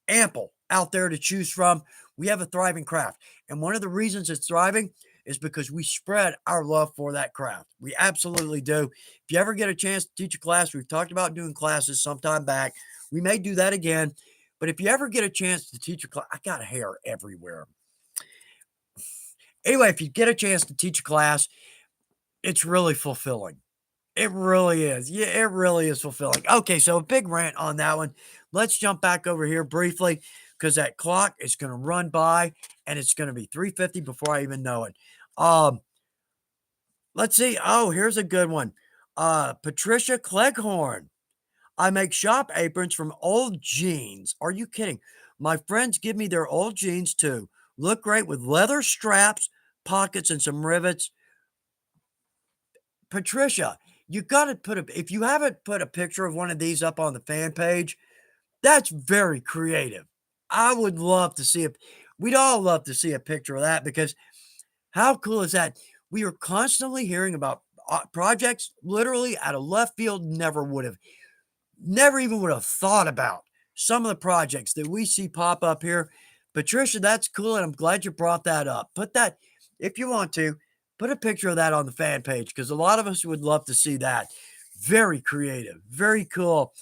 ample out there to choose from. We have a thriving craft. And one of the reasons it's thriving is because we spread our love for that craft. We absolutely do. If you ever get a chance to teach a class, we've talked about doing classes sometime back. We may do that again. But if you ever get a chance to teach a class, I got hair everywhere. Anyway, if you get a chance to teach a class, it's really fulfilling. It really is. Yeah, it really is fulfilling. Okay, so a big rant on that one. Let's jump back over here briefly because that clock is going to run by and it's going to be 3:50 before I even know it. Let's see. Oh, here's a good one. Patricia Cleghorn. I make shop aprons from old jeans. Are you kidding? My friends give me their old jeans too. Look great with leather straps, pockets, and some rivets. Patricia, you got to if you haven't put a picture of one of these up on the fan page, that's very creative. I would love to see we'd all love to see a picture of that because how cool is that? We are constantly hearing about projects literally out of left field, never even would have thought about some of the projects that we see pop up here. Patricia, that's cool. And I'm glad you brought that up. Put that, if you want to, put a picture of that on the fan page because a lot of us would love to see that. Very creative, very cool.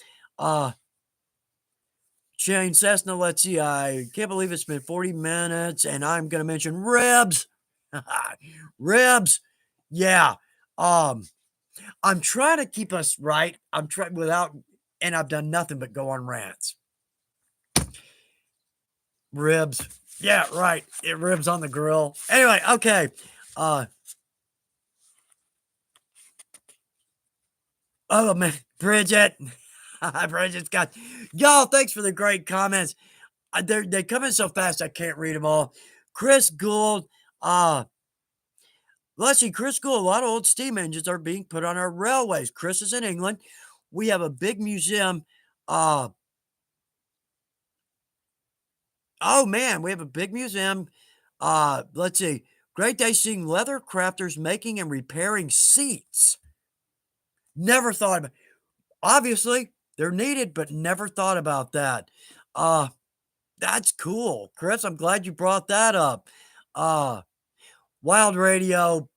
Shane Cessna, let's see. I can't believe it's been 40 minutes and I'm going to mention ribs. Ribs. Yeah. I'm trying to keep us right. I'm trying and I've done nothing but go on rants. Ribs. Yeah, right. It ribs on the grill. Anyway, okay. Oh man, Bridget. Bridget's got y'all. Thanks for the great comments. They come in so fast I can't read them all. Chris Gould. Let's see, Chris Gould. A lot of old steam engines are being put on our railways. Chris is in England. We have a big museum. Oh man, we have a big museum. Let's see. Great day seeing leather crafters making and repairing seats. Never thought about. Obviously, they're needed, but never thought about that. That's cool, Chris. I'm glad you brought that up. Wild Radio,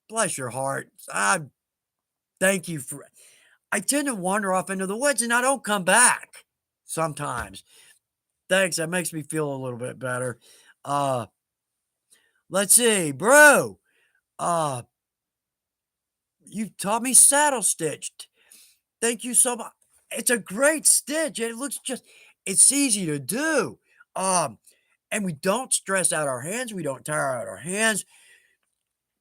bless your heart. Thank you for. I tend to wander off into the woods and I don't come back sometimes. Thanks. That makes me feel a little bit better. Let's see, bro. You taught me saddle stitched. Thank you so much. It's a great stitch. It looks it's easy to do. And we don't stress out our hands. We don't tire out our hands.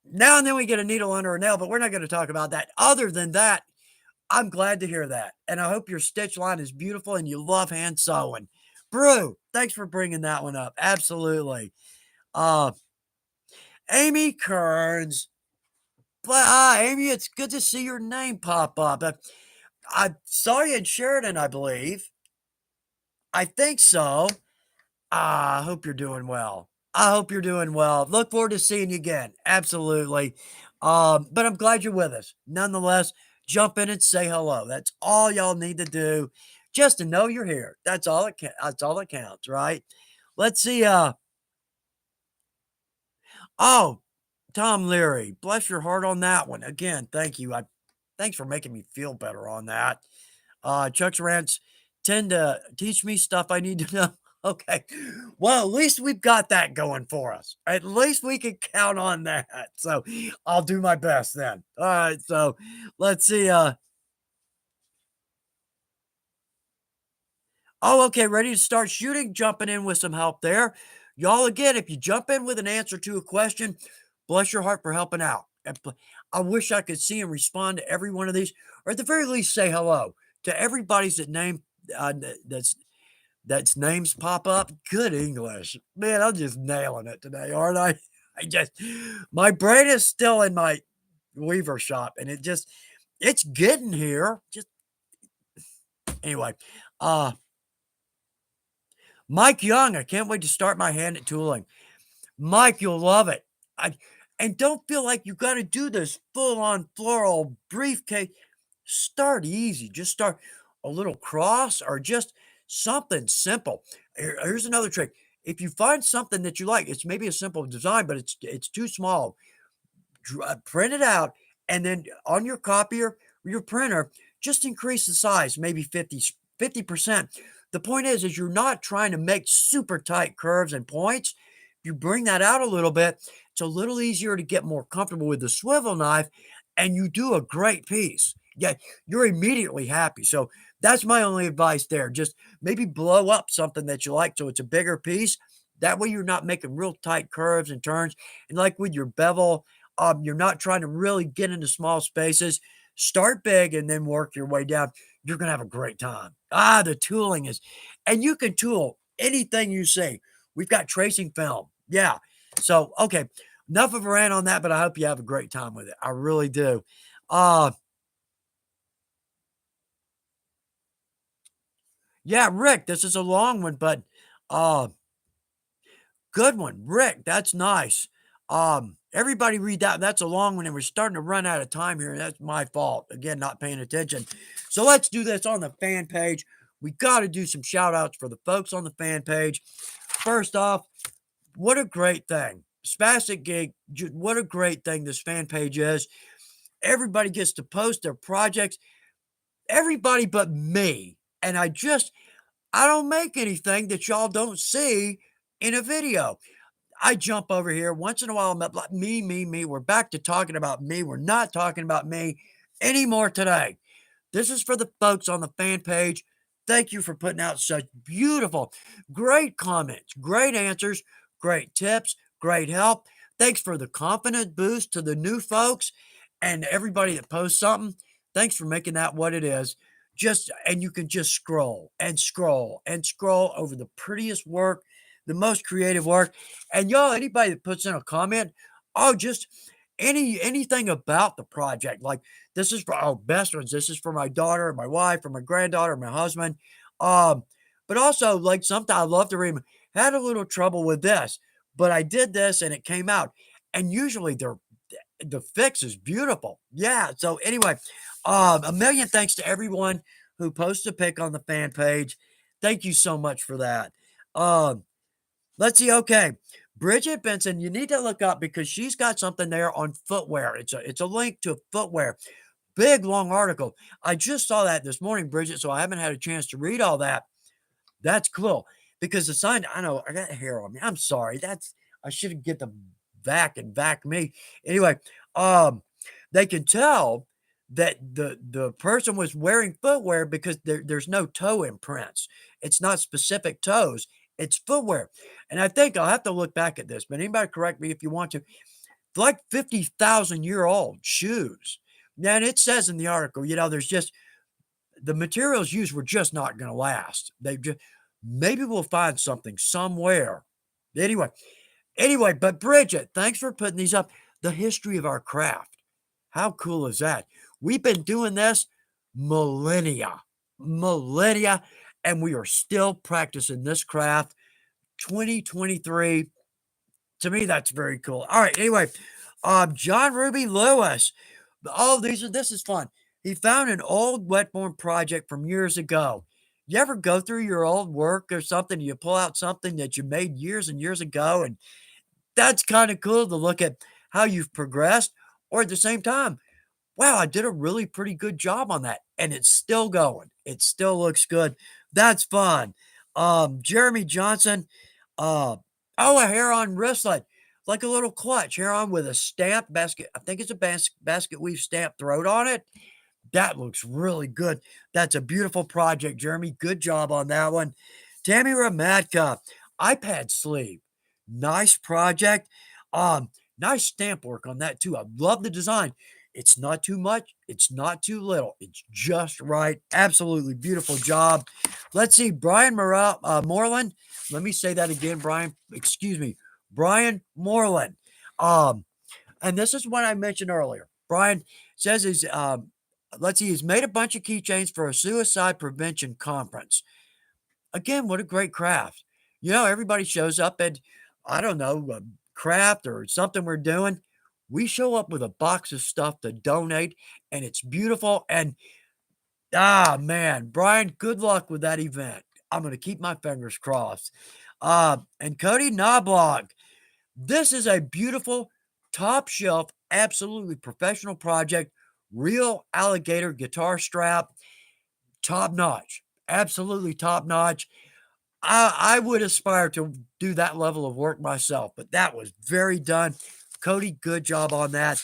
Now and then we get a needle under a nail, but we're not going to talk about that. Other than that, I'm glad to hear that. And I hope your stitch line is beautiful and you love hand sewing. Brew, thanks for bringing that one up. Absolutely. Amy Kearns. Amy, it's good to see your name pop up. I saw you in Sheridan, I believe. I think so. I hope you're doing well. I hope you're doing well. Look forward to seeing you again. Absolutely. But I'm glad you're with us. Nonetheless, jump in and say hello. That's all y'all need to do. Just to know you're here. That's all that counts, right? Let's see. Tom Leary, bless your heart on that one. Again, thank you. Thanks for making me feel better on that. Chuck's rants tend to teach me stuff I need to know. Okay. Well, at least we've got that going for us. At least we can count on that. So I'll do my best then. All right. So let's see. Oh, okay, ready to start shooting, jumping in with some help there. Y'all, again, if you jump in with an answer to a question, bless your heart for helping out. I wish I could see and respond to every one of these, or at the very least, say hello to everybody's that's names pop up. Good English, man. I'm just nailing it today, aren't I? I just my brain is still in my weaver shop, and it's getting here. Just anyway, uh, Mike Young. I can't wait to start my hand at tooling. Mike, you'll love it. I and don't feel like you got to do this full-on floral briefcase. Start easy. Just start a little cross or just something simple. Here's another trick. If you find something that you like, it's maybe a simple design, but it's too small. Print it out, and then on your copier or your printer, just increase the size, maybe 50%. The point is you're not trying to make super tight curves and points. If you bring that out a little bit, it's a little easier to get more comfortable with the swivel knife, and you do a great piece. Yeah, you're immediately happy. So that's my only advice there. Just maybe blow up something that you like so it's a bigger piece. That way you're not making real tight curves and turns. And like with your bevel, you're not trying to really get into small spaces. Start big and then work your way down. You're going to have a great time. The tooling is, and you can tool anything you see. We've got tracing film. Yeah. So, okay. Enough of a rant on that, but I hope you have a great time with it. I really do. Uh, yeah, Rick, this is a long one, but uh, good one, Rick. That's nice. Everybody read that. That's a long one, and we're starting to run out of time here. And that's my fault. Again, not paying attention. So let's do this on the fan page. We got to do some shout outs for the folks on the fan page. First off, what a great thing. Spastic Gig, what a great thing this fan page is. Everybody gets to post their projects. Everybody but me. And I don't make anything that y'all don't see in a video. I jump over here once in a while. I'm like, me, me, me. We're back to talking about me. We're not talking about me anymore today. This is for the folks on the fan page. Thank you for putting out such beautiful, great comments, great answers, great tips, great help. Thanks for the confidence boost to the new folks and everybody that posts something. Thanks for making that what it is. And you can just scroll and scroll and scroll over the prettiest work, the most creative work. And y'all, anybody that puts in a comment, just anything about the project, like this is for our best ones. This is for my daughter, my wife, or my granddaughter, my husband. Um, but also like something I love to read. Had a little trouble with this, but I did this and it came out. And usually the fix is beautiful. Yeah. So anyway, a million thanks to everyone who posts a pic on the fan page. Thank you so much for that. Um, let's see. Okay. Bridget Benson, you need to look up because she's got something there on footwear. It's a link to footwear. Big long article. I just saw that this morning, Bridget, so I haven't had a chance to read all that. That's cool because the sign, I know I got hair on me. I'm sorry. I should get the vac me. Anyway, um, they can tell that the person was wearing footwear because there's no toe imprints. It's not specific toes. It's footwear. And I think I'll have to look back at this, but anybody correct me if you want to. Like 50,000-year-old shoes. Now, and it says in the article, there's just the materials used were just not going to last. Maybe we'll find something somewhere. Anyway, but Bridget, thanks for putting these up. The history of our craft. How cool is that? We've been doing this millennia, and we are still practicing this craft. 2023. To me, that's very cool. All right. Anyway, John Ruby Lewis. This is fun. He found an old wet form project from years ago. You ever go through your old work or something? You pull out something that you made years and years ago, and that's kind of cool to look at how you've progressed. Or at the same time, wow, I did a really pretty good job on that, and it's still going. It still looks good. That's fun. Jeremy Johnson. A hair-on wristlet, like a little clutch, hair-on with a stamped basket. I think it's a basket weave stamped throat on it. That looks really good. That's a beautiful project, Jeremy. Good job on that one. Tammy Ramatka, iPad sleeve. Nice project. Um, nice stamp work on that too. I love the design. It's not too much, it's not too little. It's just right. Absolutely beautiful job. Let's see, Brian Moreland. Let me say that again, Brian. Excuse me. Brian Moreland. Um, and this is what I mentioned earlier. Brian says let's see, he's made a bunch of keychains for a suicide prevention conference. Again, what a great craft. Everybody shows up at, I don't know, a craft or something we're doing. We show up with a box of stuff to donate, and it's beautiful. And man, Brian, good luck with that event. I'm going to keep my fingers crossed. And Cody Knobloch, this is a beautiful, top shelf, absolutely professional project. Real alligator guitar strap, top notch, absolutely top notch. I would aspire to do that level of work myself, but that was very done. Cody, good job on that.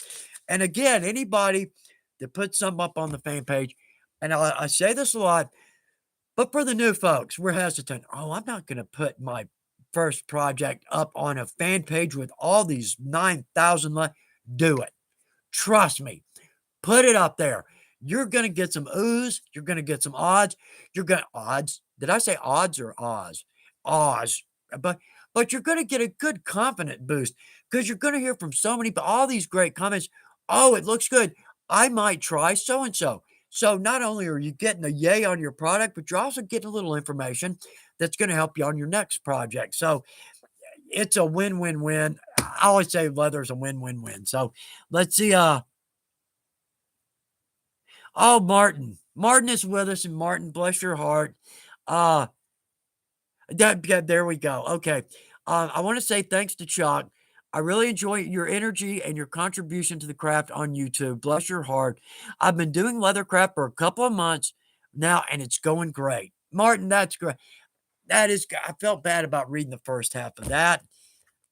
And again, anybody that puts something up on the fan page, and I say this a lot, but for the new folks, we're hesitant. Oh, I'm not going to put my first project up on a fan page with all these 9,000 likes. Do it. Trust me. Put it up there. You're going to get some oohs. You're going to get some odds. You're going to odds. Did I say odds or Oz? Oz. But you're going to get a good confident boost because you're going to hear from so many, all these great comments. Oh, it looks good. I might try so and so. So not only are you getting a yay on your product, but you're also getting a little information that's going to help you on your next project. So it's a win-win-win. I always say leather's a win-win-win. So let's see. Oh, Martin. Martin is with us, and Martin, bless your heart. Uh, yeah, there we go. Okay. I want to say thanks to Chuck. I really enjoy your energy and your contribution to the craft on YouTube. Bless your heart. I've been doing leathercraft for a couple of months now, and it's going great. Martin, that's great. I felt bad about reading the first half of that.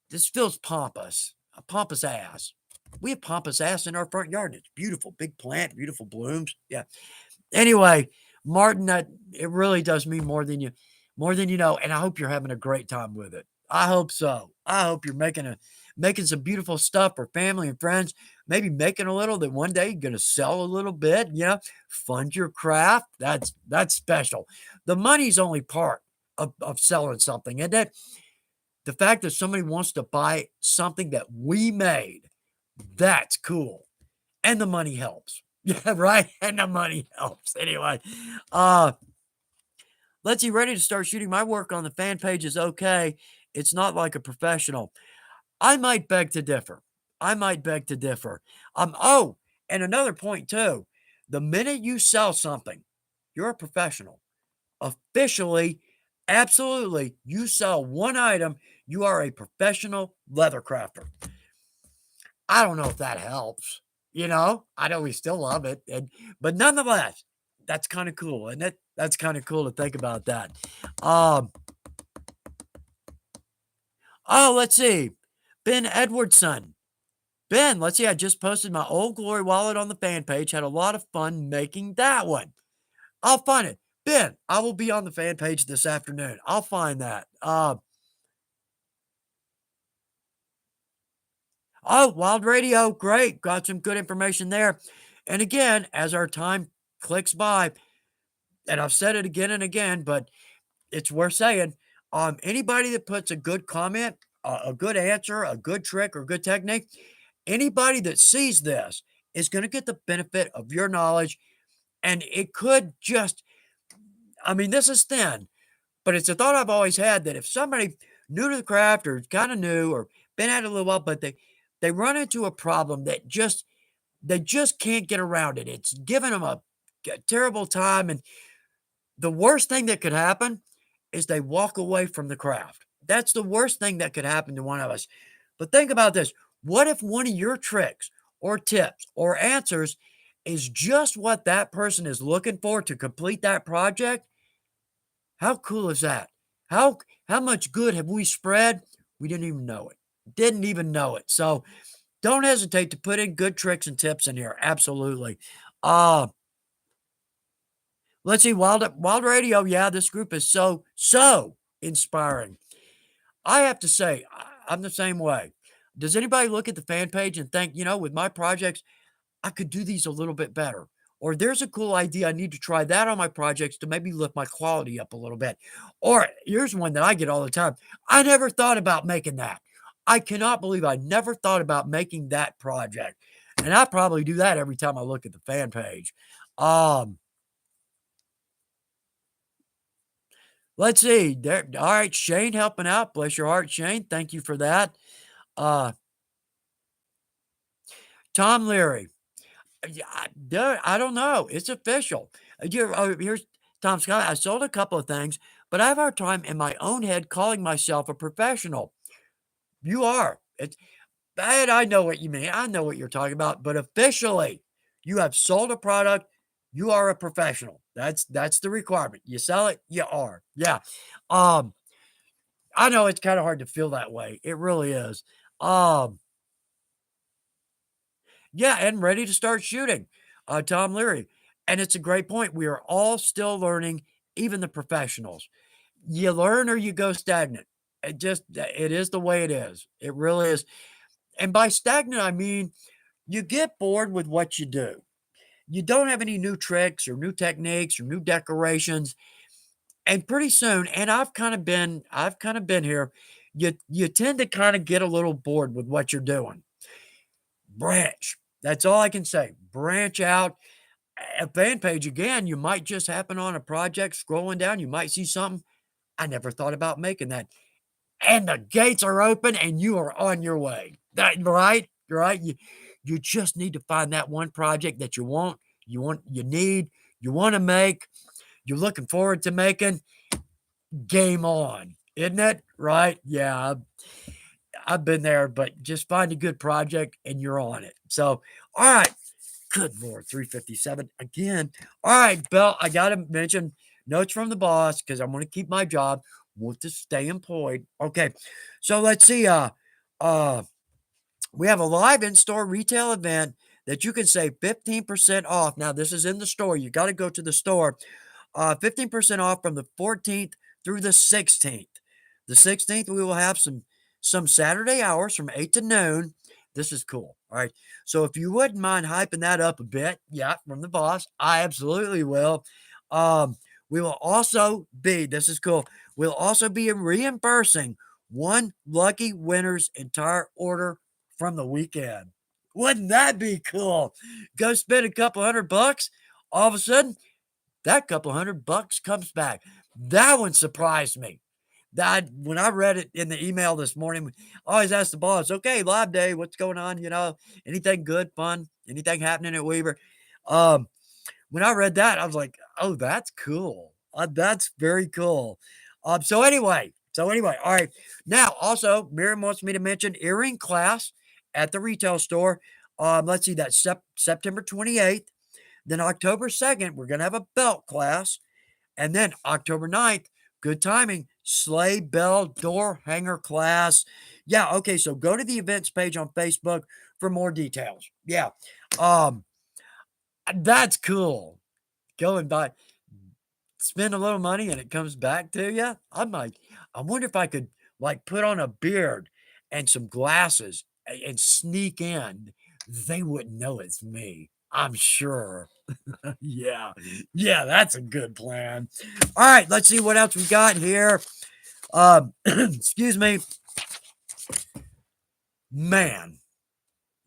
This feels pompous, a pompous ass. We have pompous ass in our front yard. It's beautiful, big plant, beautiful blooms. Yeah. Anyway, Martin, it really does mean more than you know, and I hope you're having a great time with it. I hope so. I hope you're making some beautiful stuff for family and friends. Maybe making a little that one day you're going to sell a little bit. Fund your craft. That's special. The money's only part of selling something, and that the fact that somebody wants to buy something that we made, that's cool, and the money helps. Yeah, right. And the money helps. Anyway, let's see. Ready to start shooting. My work on the fan page is okay. It's not like a professional. I might beg to differ. I might beg to differ. Oh, and another point too. The minute you sell something, you're a professional. Officially, absolutely, you sell one item, you are a professional leather crafter. I don't know if that helps. I know we still love it, but nonetheless, that's kind of cool, and that's kind of cool to think about that. Um, let's see, Ben Edwardson. Ben, let's see. I just posted my Old Glory wallet on the fan page. Had a lot of fun making that one. I'll find it. Ben, I will be on the fan page this afternoon. I'll find that. Wild Radio, great. Got some good information there. And again, as our time clicks by, and I've said it again and again, but it's worth saying, anybody that puts a good comment, a good answer, a good trick, or good technique, anybody that sees this is going to get the benefit of your knowledge. And it could just, this is thin, but it's a thought I've always had that if somebody new to the craft or kind of new or been at it a little while, but they run into a problem that they just can't get around it. It's giving them a terrible time. And the worst thing that could happen is they walk away from the craft. That's the worst thing that could happen to one of us. But think about this. What if one of your tricks or tips or answers is just what that person is looking for to complete that project? How cool is that? How much good have we spread? We didn't even know it. Didn't even know it. So don't hesitate to put in good tricks and tips in here. Absolutely. Let's see, Wild Radio. Yeah, this group is so inspiring. I have to say, I'm the same way. Does anybody look at the fan page and think, with my projects, I could do these a little bit better? Or there's a cool idea. I need to try that on my projects to maybe lift my quality up a little bit. Or here's one that I get all the time. I never thought about making that. I cannot believe I never thought about making that project. And I probably do that every time I look at the fan page. Um, let's see. There, all right, Shane helping out. Bless your heart, Shane. Thank you for that. Uh, Tom Leary. Yeah, I don't know. It's official. Here's Tom Scott. I sold a couple of things, but I have a hard time in my own head calling myself a professional. You are. And I know what you mean. I know what you're talking about. But officially, you have sold a product. You are a professional. That's the requirement. You sell it, you are. Yeah. Um, I know it's kind of hard to feel that way. It really is. Um, Yeah, and ready to start shooting. Tom Leary. And it's a great point. We are all still learning, even the professionals. You learn or you go stagnant. It is the way it is. It really is. And by stagnant, I mean you get bored with what you do. You don't have any new tricks or new techniques or new decorations. And pretty soon, and I've kind of been here, you tend to kind of get a little bored with what you're doing. Branch. That's all I can say. Branch out. A fan page, again, you might just happen on a project scrolling down. You might see something. I never thought about making that. And the gates are open and you are on your way. That right? Right? You just need to find that one project that you need, you want to make, you're looking forward to making. Game on. Isn't it? Right? Yeah. I've been there, but just find a good project and you're on it. So, all right. Good Lord, 357 again. All right, Bill, I got to mention notes from the boss because I want to keep my job, want to stay employed. Okay, so let's see. Uh, we have a live in-store retail event that you can save 15% off. Now, this is in the store. You got to go to the store. 15% off from the 14th through the 16th. The 16th, we will have some Saturday hours from 8 to noon. This is cool. All right. So if you wouldn't mind hyping that up a bit, yeah, from the boss, I absolutely will. We will also be, this is cool, we'll also be reimbursing one lucky winner's entire order from the weekend. Wouldn't that be cool? Go spend a couple $100, all of a sudden, that couple $100 comes back. That one surprised me. That when I read it in the email this morning, I always ask the boss, okay, live day, what's going on? Anything good, fun, anything happening at Weaver? Um, when I read that, I was like, oh, that's cool. That's very cool. So anyway, all right. Now, also, Miriam wants me to mention earring class at the retail store. Let's see, that's September 28th. Then October 2nd, we're going to have a belt class. And then October 9th, good timing, sleigh bell door hanger class. Yeah, okay, so go to the events page on Facebook for more details. Yeah. Um, that's cool. Go and spend a little money and it comes back to you. I'm like, I wonder if I could like put on a beard and some glasses and sneak in. They wouldn't know it's me. I'm sure. Yeah. Yeah, that's a good plan. All right, let's see what else we got here. Excuse me. Man,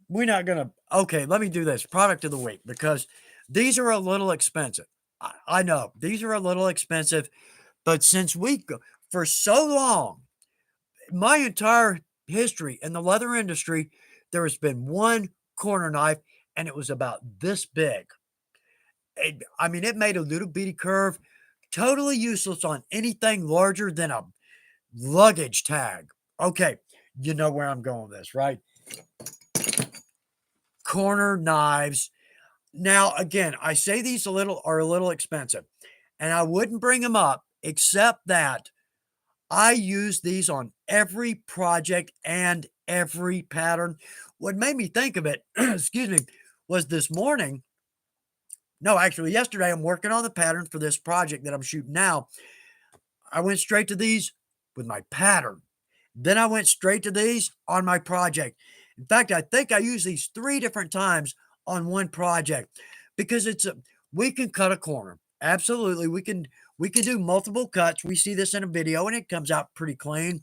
we're not gonna okay, let me do this. Product of the week, because these are a little expensive. I know these are a little expensive, but since we go for so long, my entire history in the leather industry, there has been one corner knife, and it was about this big. I mean, it made a little bitty curve, totally useless on anything larger than a luggage tag. Okay, you know where I'm going with this, right? Corner knives. Now, again, I say these are a little expensive, and I wouldn't bring them up except that I use these on every project and every pattern. What made me think of it, excuse me, was this morning No, actually, yesterday I'm working on the pattern for this project that I'm shooting now. I went straight to these with my pattern. Then I went straight to these on my project. In fact, I think I used these 3 different times on one project because we can cut a corner. Absolutely. We can do multiple cuts. We see this in a video and it comes out pretty clean.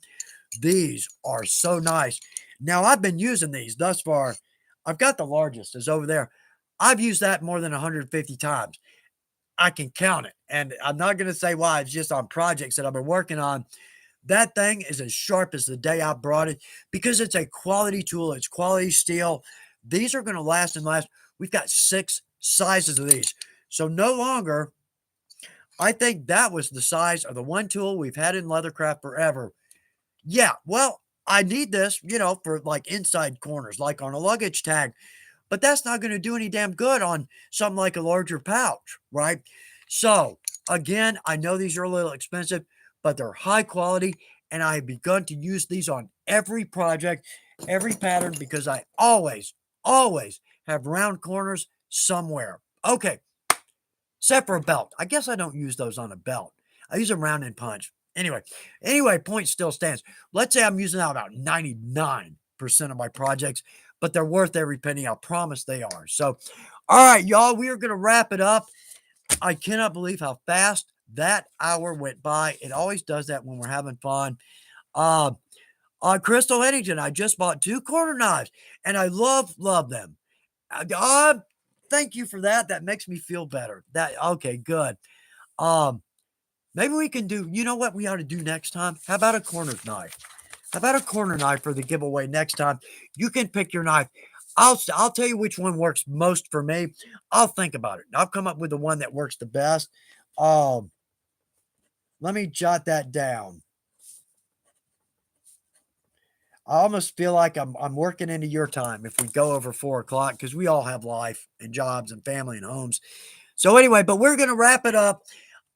These are so nice. Now I've been using these thus far. I've got the largest is over there. I've used that more than 150 times. I can count it. And I'm not going to say why. It's just on projects that I've been working on. That thing is as sharp as the day I brought it because it's a quality tool. It's quality steel. These are going to last and last. We've got 6 sizes of these. So no longer, I think that was the size of the one tool we've had in leathercraft forever. Yeah, well, I need this, for like inside corners, like on a luggage tag, but that's not going to do any damn good on something like a larger pouch, right? So, again, I know these are a little expensive, but they're high quality, and I have begun to use these on every project, every pattern, because I always, always have round corners somewhere. Okay, except for a belt. I guess I don't use those on a belt. I use them round and punch. Anyway, point still stands. Let's say I'm using out about 99% of my projects, but they're worth every penny. I promise they are. So, all right, y'all, we are going to wrap it up. I cannot believe how fast that hour went by. It always does that when we're having fun. Uh, Crystal Eddington, I just bought 2 corner knives, and I love them. Thank you for that. That makes me feel better. Okay, good. Um, Maybe we can do, you know what we ought to do next time? How about a corner knife? How about a corner knife for the giveaway next time? You can pick your knife. I'll tell you which one works most for me. I'll think about it. I'll come up with the one that works the best. Um, Let me jot that down. I almost feel like I'm working into your time if we go over 4 o'clock because we all have life and jobs and family and homes. So anyway, but we're gonna wrap it up.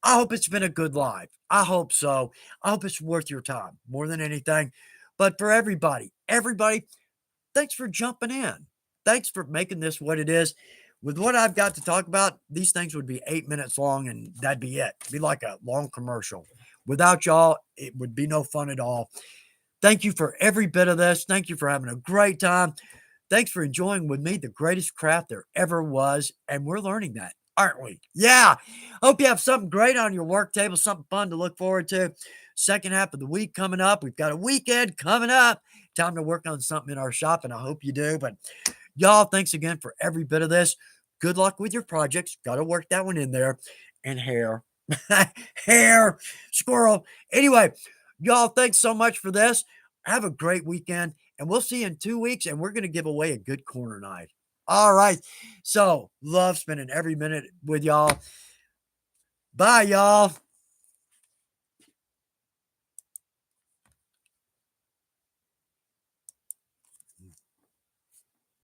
I hope it's been a good live. I hope so. I hope it's worth your time more than anything. But for everybody, thanks for jumping in. Thanks for making this what it is. With what I've got to talk about, these things would be 8 minutes long and that'd be it. It'd be like a long commercial. Without y'all, it would be no fun at all. Thank you for every bit of this. Thank you for having a great time. Thanks for enjoying with me the greatest craft there ever was. And we're learning that, aren't we? Yeah. Hope you have something great on your work table, something fun to look forward to. Second half of the week coming up. We've got a weekend coming up. Time to work on something in our shop, and I hope you do. But y'all, thanks again for every bit of this. Good luck with your projects. Got to work that one in there. And hair. Hair. Squirrel. Anyway, y'all, thanks so much for this. Have a great weekend, and we'll see you in 2 weeks, and we're going to give away a good corner knife. All right. So, love spending every minute with y'all. Bye, y'all.